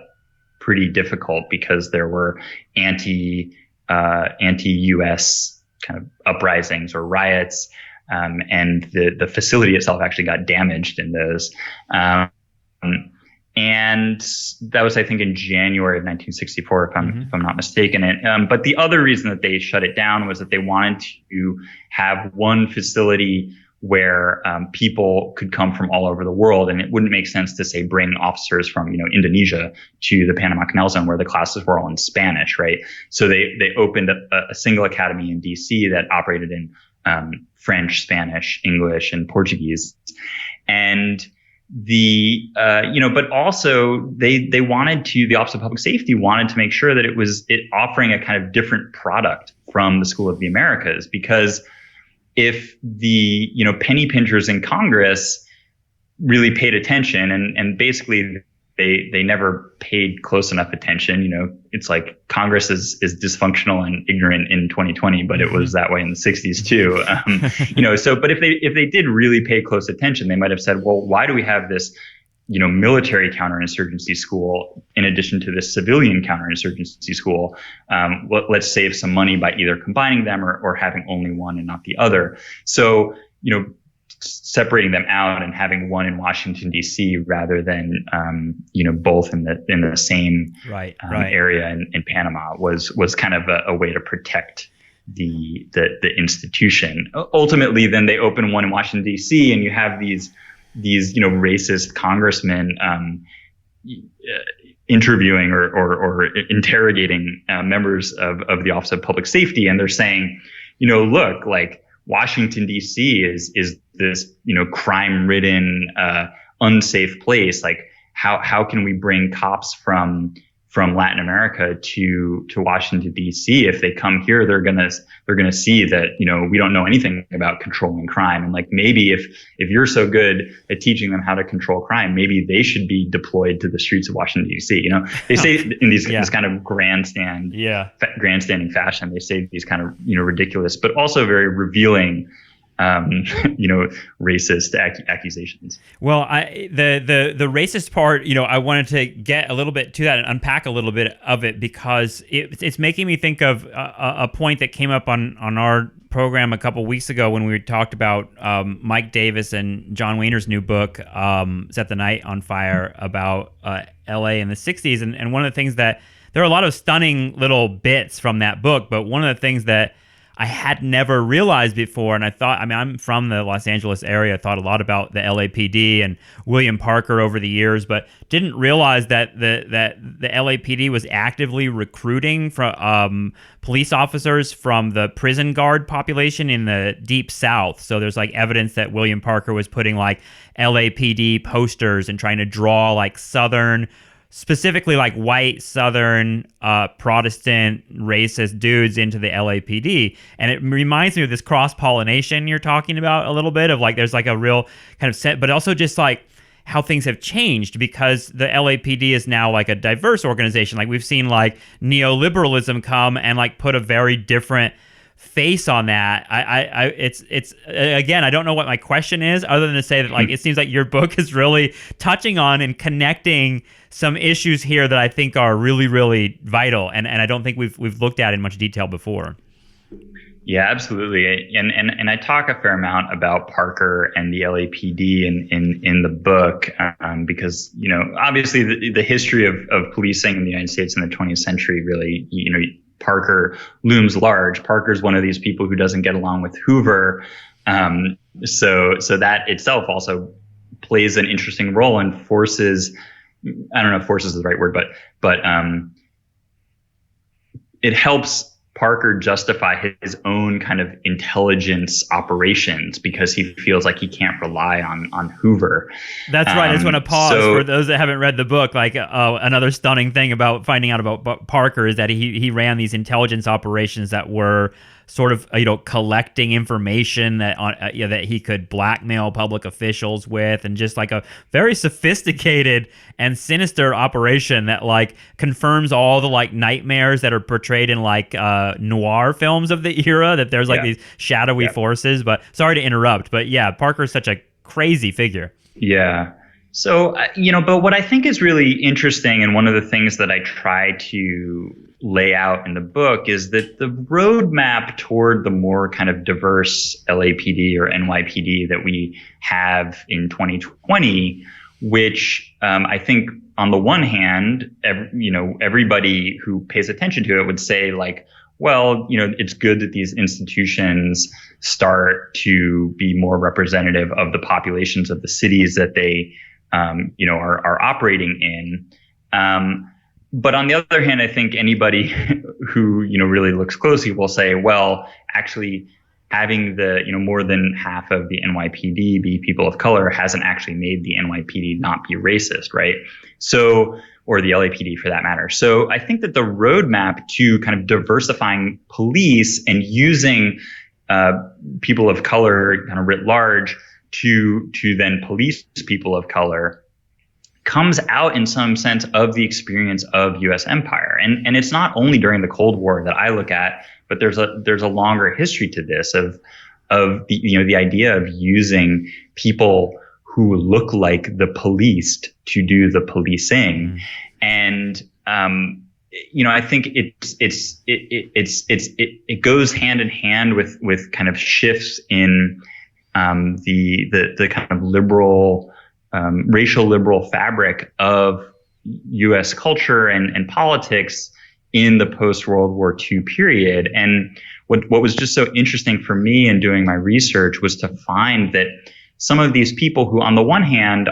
pretty difficult because there were anti-US kind of uprisings or riots. And the facility itself actually got damaged in those. And that was, I think, in January of 1964, if I'm not mistaken. But the other reason that they shut it down was that they wanted to have one facility where people could come from all over the world, and it wouldn't make sense to say bring officers from Indonesia to the Panama Canal Zone where the classes were all in Spanish, right? So they opened a single academy in DC that operated in French, Spanish, English, and Portuguese, and but also they wanted to. The Office of Public Safety wanted to make sure that it was offering a kind of different product from the School of the Americas, because if the penny pinchers in Congress really paid attention and basically they never paid close enough attention. It's like Congress is dysfunctional and ignorant in 2020, but it was that way in the 60s too. But if they did really pay close attention, they might have said, well, why do we have this military counterinsurgency school in addition to this civilian counterinsurgency school? Let's save some money by either combining them or having only one and not the other. So, separating them out and having one in Washington, D.C. rather than, both in the same area in Panama was kind of a way to protect the institution. Ultimately, then they open one in Washington, D.C. and you have these racist congressmen interviewing or interrogating members of the Office of Public Safety, and they're saying, look, like Washington D.C. is this crime-ridden, unsafe place. Like how can we bring cops from Latin America to Washington D.C. If they come here, they're gonna see that we don't know anything about controlling crime, and like maybe if you're so good at teaching them how to control crime, maybe they should be deployed to the streets of Washington D.C. They say in this kind of grandstanding fashion, they say these kind of ridiculous but also very revealing racist accusations.
Well, the racist part, I wanted to get a little bit to that and unpack a little bit of it, because it's making me think of a point that came up on our program a couple weeks ago when we talked about Mike Davis and John Wehner's new book, Set the Night on Fire, about LA in the 60s. And one of the things that there are a lot of stunning little bits from that book, but one of the things that I had never realized before, and I'm from the Los Angeles area, thought a lot about the LAPD and William Parker over the years, but didn't realize that the LAPD was actively recruiting from police officers from the prison guard population in the Deep South. So there's like evidence that William Parker was putting like LAPD posters and trying to draw like Southern, specifically like white Southern Protestant racist dudes into the LAPD. And it reminds me of this cross-pollination you're talking about a little bit of, like there's like a real kind of set, but also just like how things have changed, because the LAPD is now like a diverse organization. Like we've seen like neoliberalism come and like put a very different face on that. It's again, I don't know what my question is, other than to say that like it seems like your book is really touching on and connecting some issues here that I think are really, really vital, and I don't think we've looked at in much detail before.
Yeah, absolutely. And I talk a fair amount about Parker and the LAPD in the book, because, obviously the history of policing in the United States in the 20th century really, Parker looms large. Parker's one of these people who doesn't get along with Hoover. So that itself also plays an interesting role and forces, I don't know if forces is the right word, but it helps Parker justify his own kind of intelligence operations because he feels like he can't rely on Hoover.
That's right. I just want to pause for those that haven't read the book. Like another stunning thing about finding out about Parker is that he ran these intelligence operations that were sort of collecting information that that he could blackmail public officials with, and just like a very sophisticated and sinister operation that like confirms all the like nightmares that are portrayed in like noir films of the era, that there's like these shadowy forces. But sorry to interrupt, but yeah, Parker's such a crazy figure.
Yeah. So, but what I think is really interesting, and one of the things that I try to lay out in the book, is that the roadmap toward the more kind of diverse LAPD or NYPD that we have in 2020, which I think on the one hand, everybody who pays attention to it would say like, well, it's good that these institutions start to be more representative of the populations of the cities that they are operating in. But on the other hand, I think anybody who, really looks closely will say, well, actually having the, more than half of the NYPD be people of color hasn't actually made the NYPD not be racist, right? So, or the LAPD for that matter. So I think that the roadmap to kind of diversifying police and using people of color kind of writ large to then police people of color comes out in some sense of the experience of U.S. empire. And it's not only during the Cold War that I look at, but there's a longer history to this of the idea of using people who look like the policed to do the policing. And I think it goes hand in hand with kind of shifts in the kind of liberal, racial liberal fabric of U.S. culture and politics in the post-World War II period. And what was just so interesting for me in doing my research was to find that some of these people who, on the one hand,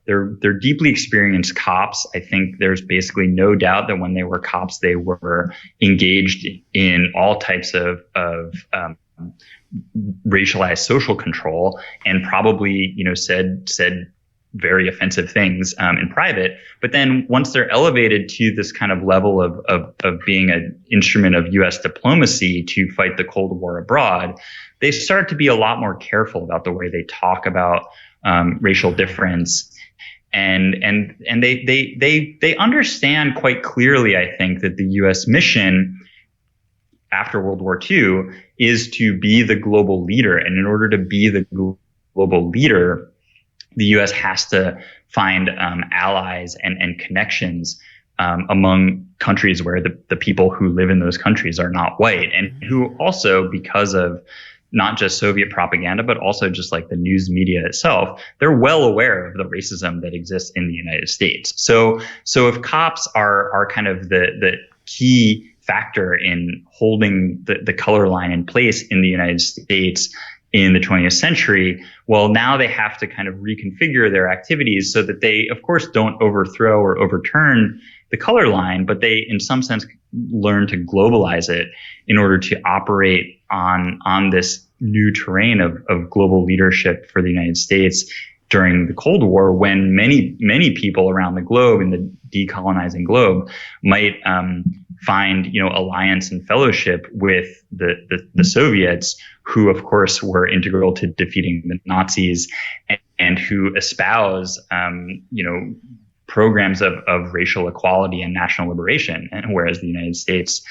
they're deeply experienced cops. I think there's basically no doubt that when they were cops, they were engaged in all types of racialized social control, and probably, said very offensive things in private. But then once they're elevated to this kind of level of being an instrument of U.S. diplomacy to fight the Cold War abroad, they start to be a lot more careful about the way they talk about racial difference. And they understand quite clearly, I think, that the U.S. mission after World War II is to be the global leader. And in order to be the global leader, the U.S. has to find allies and connections among countries where the people who live in those countries are not white, and who also, because of not just Soviet propaganda, but also just like the news media itself, they're well aware of the racism that exists in the United States. So if cops are kind of the key factor in holding the color line in place in the United States in the 20th century, well, now they have to kind of reconfigure their activities so that they, of course, don't overthrow or overturn the color line, but they, in some sense, learn to globalize it in order to operate on this new terrain of global leadership for the United States during the Cold War, when many people around the globe, in the decolonizing globe, might find alliance and fellowship with the Soviets, who of course were integral to defeating the Nazis, and who espouse programs of racial equality and national liberation, and whereas the United States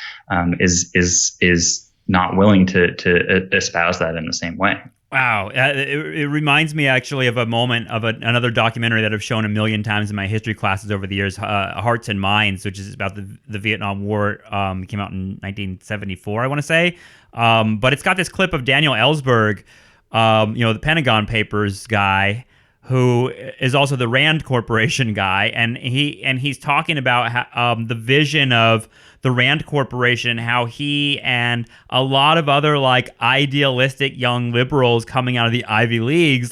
is not willing to espouse that in the same way.
Wow. It reminds me actually of a moment of another documentary that I've shown a million times in my history classes over the years, Hearts and Minds, which is about the Vietnam War. Came out in 1974, I want to say. But it's got this clip of Daniel Ellsberg, the Pentagon Papers guy, who is also the Rand Corporation guy, and he's talking about how, the vision of the Rand Corporation, how he and a lot of other like idealistic young liberals coming out of the Ivy Leagues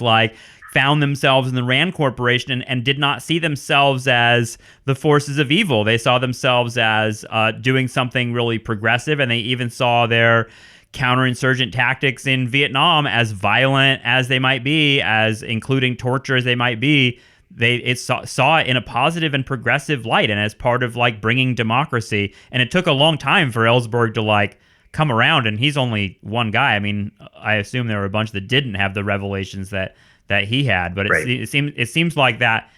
found themselves in the Rand Corporation and did not see themselves as the forces of evil. They saw themselves as doing something really progressive, and they even saw their counterinsurgent tactics in Vietnam, as violent as they might be, as including torture as they might be. They saw it in a positive and progressive light, and as part of bringing democracy. And it took a long time for Ellsberg to come around, and he's only one guy. I mean, I assume there were a bunch that didn't have the revelations that he had, but it seems like that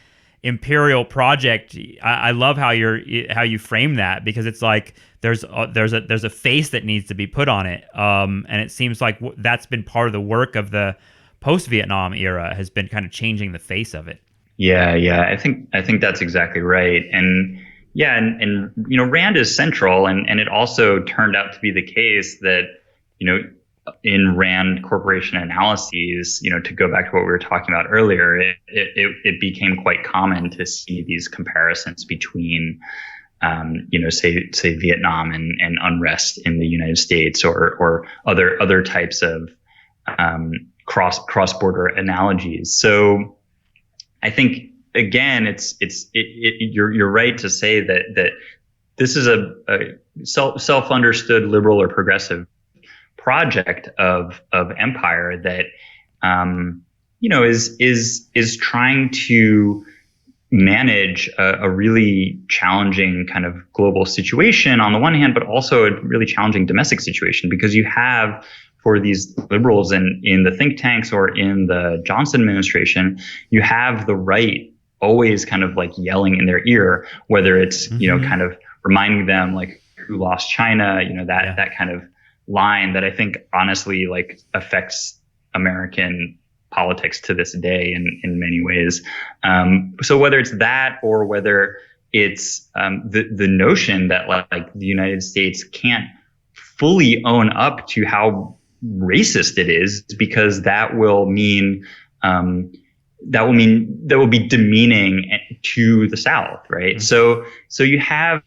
imperial project. I love how you frame that, because it's like there's a face that needs to be put on it, and it seems like that's been part of the work of the post-Vietnam era, has been kind of changing the face of it.
Yeah. I think that's exactly right. And Rand is central, and it also turned out to be the case that, in Rand Corporation analyses, to go back to what we were talking about earlier, it became quite common to see these comparisons between, say Vietnam and unrest in the United States, or other types of cross-border analogies. So I think, again, you're right to say that this is a self-understood liberal or progressive project of empire that is trying to manage a really challenging kind of global situation on the one hand, but also a really challenging domestic situation, because you have, for these liberals in the think tanks or in the Johnson administration, you have the right always kind of like yelling in their ear, whether it's, kind of reminding them like who lost China, that kind of line that I think honestly like affects American politics to this day in many ways. So whether it's that or whether it's the notion that like the United States can't fully own up to how racist it is, because that will be demeaning to the South, right? So you have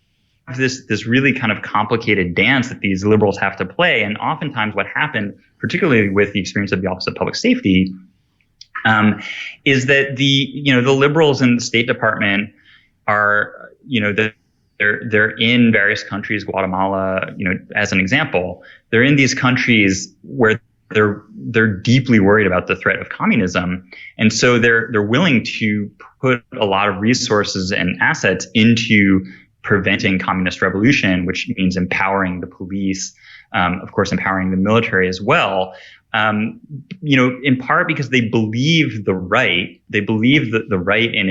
this really kind of complicated dance that these liberals have to play, and oftentimes what happened, particularly with the experience of the Office of Public Safety, is that the liberals in the State Department are they're in various countries, Guatemala, as an example, they're in these countries where they're deeply worried about the threat of communism, and so they're willing to put a lot of resources and assets into preventing communist revolution, which means empowering the police, of course, empowering the military as well. In part because they believe the right in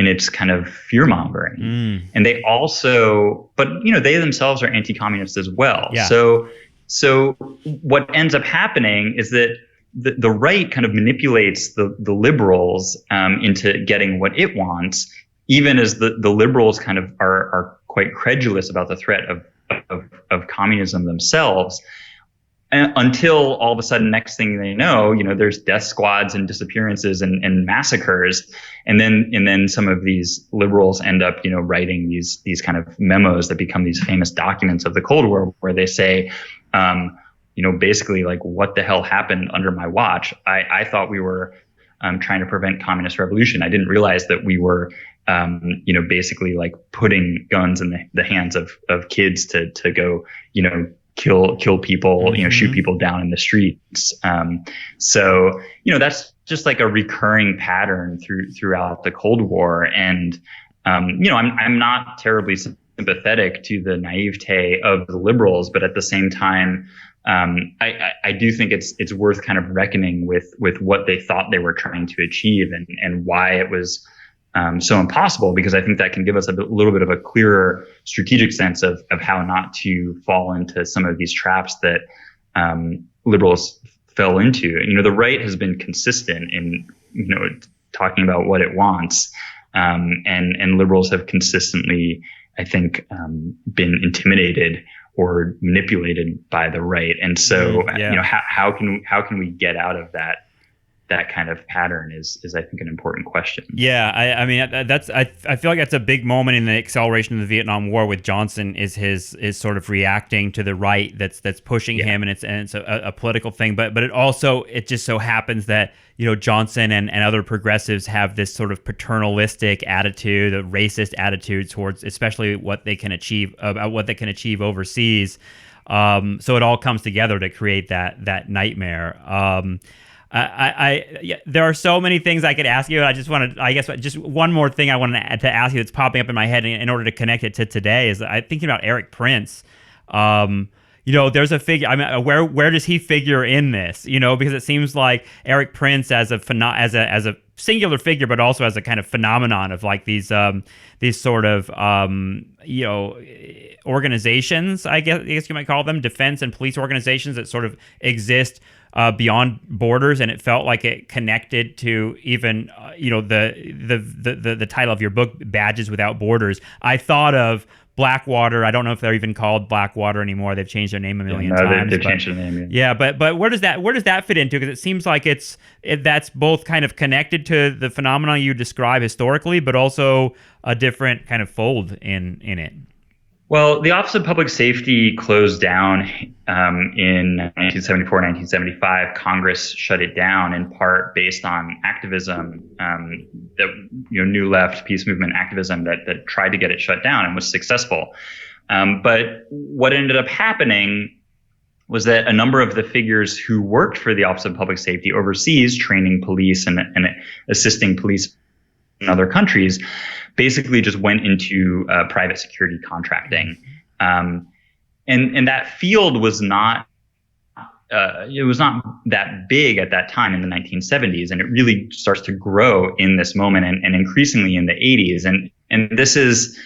its kind of fear mongering, and they also, but they themselves are anti-communist as well. Yeah. So what ends up happening is that the right kind of manipulates the liberals into getting what it wants, even as the liberals kind of are quite credulous about the threat of communism themselves, until all of a sudden, next thing they know, there's death squads and disappearances and massacres, and then some of these liberals end up writing these kind of memos that become these famous documents of the Cold War, where they say, basically like, what the hell happened under my watch? I thought we were trying to prevent communist revolution. I didn't realize that we were basically like putting guns in the hands of kids to go kill people, shoot people down in the streets. So that's just like a recurring pattern throughout the Cold War. And I'm not terribly sympathetic to the naivete of the liberals, but at the same time, I do think it's worth kind of reckoning with what they thought they were trying to achieve and why it was so impossible, because I think that can give us a little bit of a clearer strategic sense of how not to fall into some of these traps that liberals fell into. The right has been consistent in talking about what it wants, and liberals have consistently, I think, been intimidated or manipulated by the right. And so, how can we get out of that kind of pattern is I think an important question.
Yeah, I mean I feel like that's a big moment in the acceleration of the Vietnam War with Johnson, is sort of reacting to the right that's pushing him, and it's a political thing, but it just so happens that Johnson and other progressives have this sort of paternalistic attitude, a racist attitude towards especially what they can achieve overseas. So it all comes together to create that nightmare. There are so many things I could ask you. Just one more thing I wanted to ask you that's popping up in my head in order to connect it to today is I'm thinking about Eric Prince. There's a figure. I mean, where does he figure in this? Because it seems like Eric Prince as a singular figure, but also as a kind of phenomenon of like these sort of organizations. I guess you might call them defense and police organizations that sort of exist beyond borders, and it felt like it connected to even the title of your book, Badges Without Borders. I thought of Blackwater. I don't know if they're even called Blackwater anymore. They've changed their name a million times.
They've changed their name.
Yeah, but where does that fit into? Because it seems like that's both kind of connected to the phenomenon you describe historically, but also a different kind of fold in it.
Well, the Office of Public Safety closed down in 1974, 1975. Congress shut it down in part based on activism, that New Left peace movement activism that tried to get it shut down and was successful. But what ended up happening was that a number of the figures who worked for the Office of Public Safety overseas, training police and assisting police in other countries, basically just went into private security contracting. And that field was not it was not that big at that time in the 1970s, and it really starts to grow in this moment and increasingly in the 80s. And this is,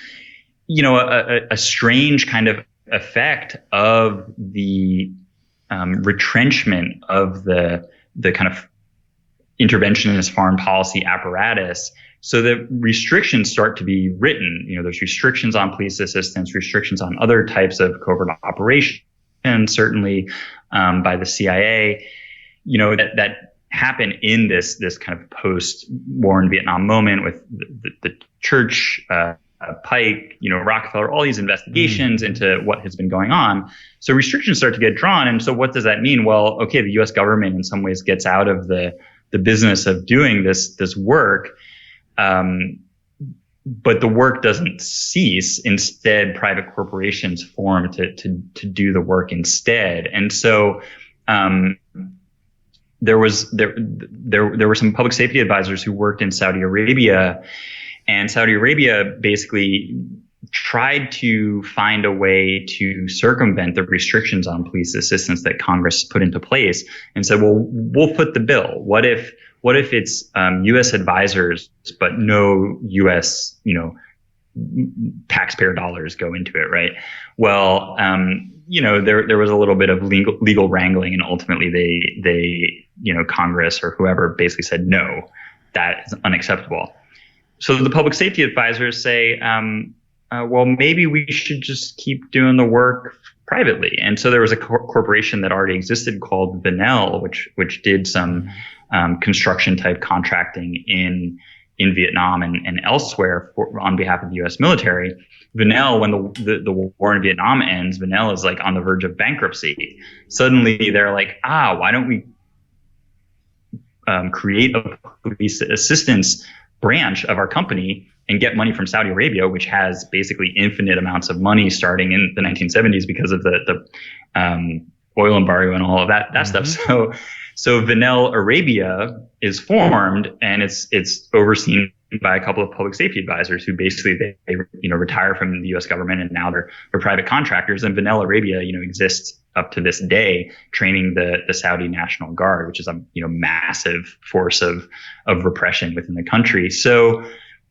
a strange kind of effect of the retrenchment of the kind of interventionist foreign policy apparatus. So the restrictions start to be written. There's restrictions on police assistance, restrictions on other types of covert operations, certainly by the CIA, that happen in this kind of post-war in Vietnam moment with the church, Pike, Rockefeller, all these investigations into what has been going on. So restrictions start to get drawn. And so what does that mean? Well, okay, the U.S. government in some ways gets out of the business of doing this work. But the work doesn't cease. Instead, private corporations form to do the work instead. And so there were some public safety advisors who worked in Saudi Arabia, and Saudi Arabia basically tried to find a way to circumvent the restrictions on police assistance that Congress put into place, and said, well, we'll foot the bill. What if it's U.S. advisors, but no U.S. taxpayer dollars go into it, right? Well, there was a little bit of legal wrangling, and ultimately they Congress or whoever basically said no, that is unacceptable. So the public safety advisors say, well, maybe we should just keep doing the work privately. And so there was a corporation that already existed called Venel, which did some construction type contracting in Vietnam and elsewhere on behalf of the U.S. military. Venel, when the war in Vietnam ends, Venel is like on the verge of bankruptcy. Suddenly they're like, why don't we create a police assistance branch of our company and get money from Saudi Arabia, which has basically infinite amounts of money starting in the 1970s because of the oil embargo and all of that stuff. So Venel Arabia is formed, and it's overseen by a couple of public safety advisors who basically they retire from the U.S. government, and now they're private contractors. And Venel Arabia exists up to this day, training the Saudi National Guard, which is a massive force of repression within the country. So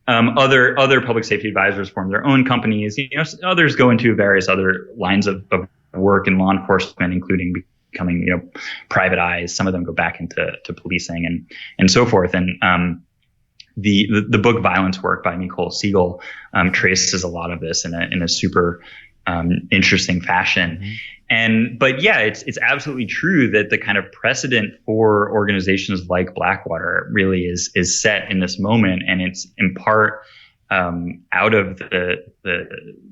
other public safety advisors form their own companies. Others go into various other lines of work in law enforcement, including becoming privatized. Some of them go back into policing and so forth. And the book Violence Work by Nicole Siegel traces a lot of this in a super interesting fashion. But yeah, it's absolutely true that the kind of precedent for organizations like Blackwater really is set in this moment, and it's in part out of the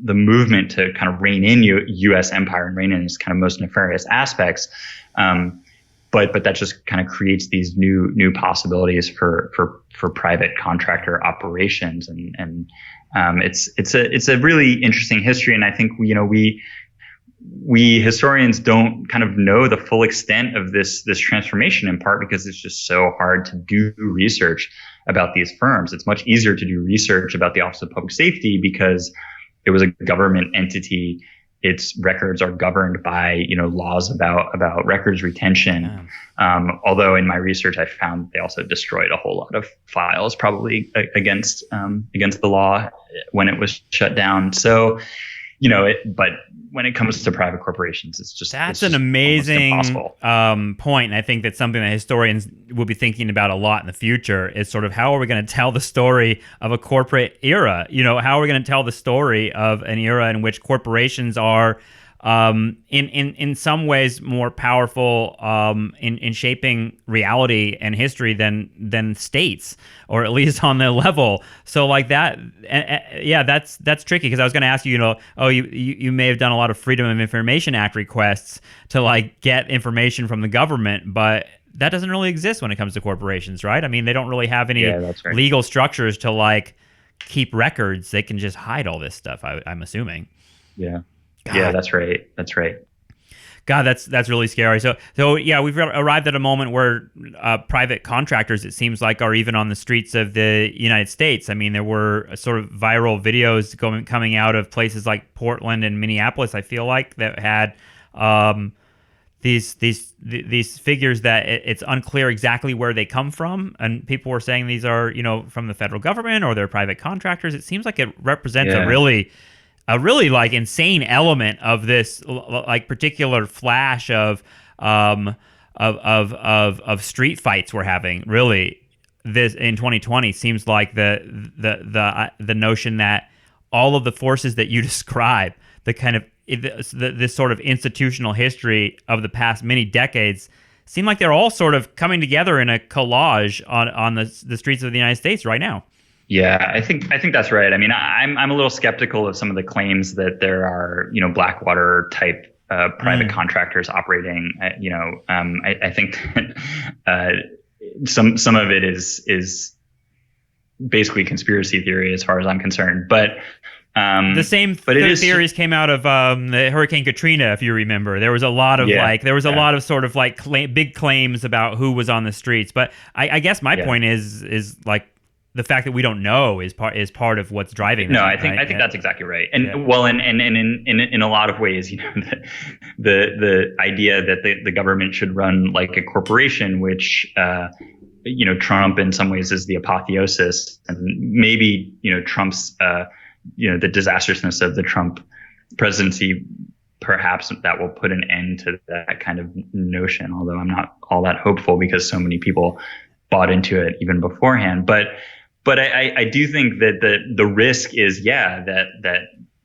movement to kind of rein in U.S. empire and rein in its kind of most nefarious aspects. But that just kind of creates these new possibilities for private contractor operations, and it's a really interesting history. And I think we historians don't kind of know the full extent of this transformation, in part because it's just so hard to do research about these firms. It's much easier to do research about the Office of Public Safety because it was a government entity. Its records are governed by laws about records retention. Although in my research I found they also destroyed a whole lot of files, probably against the law when it was shut down. So but when it comes to private corporations,
that's an amazing point. And I think that's something that historians will be thinking about a lot in the future, is sort of how are we going to tell the story of a corporate era? How are we going to tell the story of an era in which corporations are in some ways more powerful in shaping reality and history than states, or at least on their level. So like that, that's tricky, because I was going to ask you, you may have done a lot of Freedom of Information Act requests to like get information from the government, but that doesn't really exist when it comes to corporations, right? I mean, they don't really have any legal structures to like keep records. They can just hide all this stuff, I'm assuming.
Yeah. God. Yeah, that's right.
God, that's really scary. So yeah, we've arrived at a moment where private contractors, it seems like, are even on the streets of the United States. I mean, there were sort of viral videos coming out of places like Portland and Minneapolis, I feel like, that had these figures that it's unclear exactly where they come from, and people were saying these are from the federal government or they're private contractors. It seems like it represents a really like insane element of this like particular flash of street fights we're having. Really, this in 2020 seems like the notion that all of the forces that you describe, the kind of this sort of institutional history of the past many decades, seem like they're all sort of coming together in a collage on the streets of the United States right now.
Yeah, I think that's right. I mean, I'm a little skeptical of some of the claims that there are Blackwater type private contractors operating. I think that some of it is basically conspiracy theory as far as I'm concerned, but.
The same theories came out of the Hurricane Katrina, if you remember. There was a lot of lot of sort of like big claims about who was on the streets. But I guess my point is like the fact that we don't know is part of what's driving this.
No, I think that's exactly right. And and in a lot of ways, the idea that the government should run like a corporation, which Trump in some ways is the apotheosis, and maybe Trump's the disastrousness of the Trump presidency, perhaps that will put an end to that kind of notion, although I'm not all that hopeful because so many people bought into it even beforehand. But I do think that the risk is, that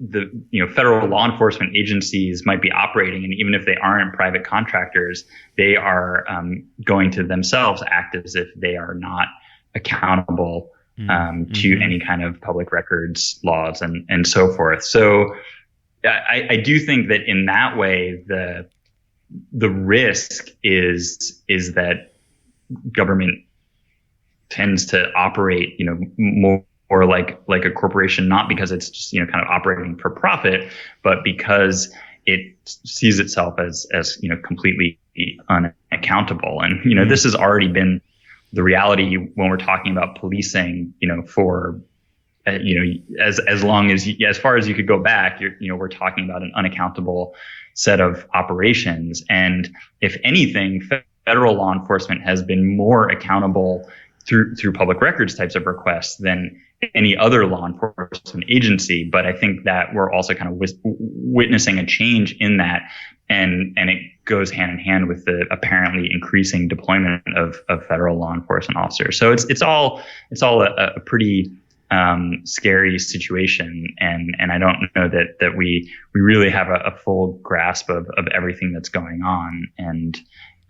the federal law enforcement agencies might be operating, and even if they aren't private contractors, they are going to themselves act as if they are not accountable to any kind of public records laws and so forth. So I do think that in that way, the risk is that government tends to operate, more like a corporation, not because it's just, kind of operating for profit, but because it sees itself as completely unaccountable. And, this has already been the reality when we're talking about policing, for, as far as you could go back, we're talking about an unaccountable set of operations. And if anything, federal law enforcement has been more accountable through public records types of requests than any other law enforcement agency. But I think that we're also kind of witnessing a change in that. And it goes hand in hand with the apparently increasing deployment of federal law enforcement officers. So it's all a pretty scary situation, and I don't know that we really have a full grasp of everything that's going on. And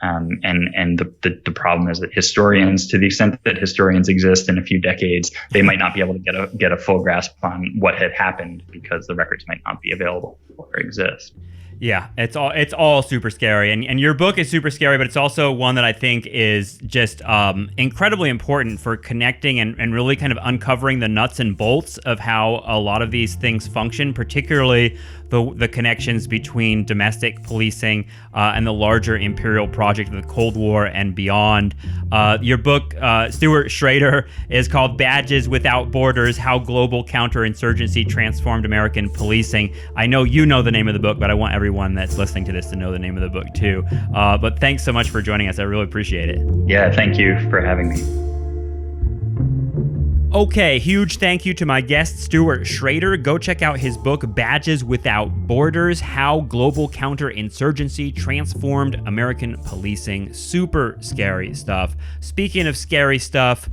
the problem is that historians, to the extent that historians exist in a few decades, they might not be able to get a full grasp on what had happened because the records might not be available or exist.
Yeah, it's all super scary, and your book is super scary, but it's also one that I think is just incredibly important for connecting and really kind of uncovering the nuts and bolts of how a lot of these things function, particularly the connections between domestic policing and the larger imperial project of the Cold War and beyond. Your book, Stuart Schrader, is called Badges Without Borders: How Global Counterinsurgency Transformed American Policing. I know you know the name of the book, but I want everyone that's listening to this to know the name of the book too. But thanks so much for joining us. I really appreciate it.
Yeah, thank you for having me.
Okay, huge thank you to my guest, Stuart Schrader. Go check out his book, Badges Without Borders: How Global Counterinsurgency Transformed American Policing. Super scary stuff. Speaking of scary stuff,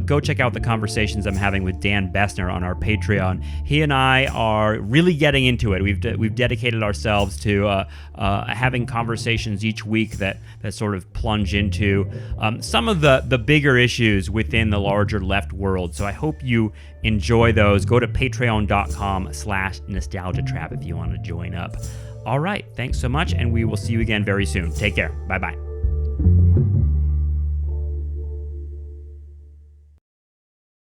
go check out the conversations I'm having with Dan Bessner on our Patreon. He and I are really getting into it. We've dedicated ourselves to having conversations each week that sort of plunge into some of the bigger issues within the larger left world. So I hope you enjoy those. Go to patreon.com/nostalgiatrap if you want to join up. All right, thanks so much, and we will see you again very soon. Take care. Bye-bye.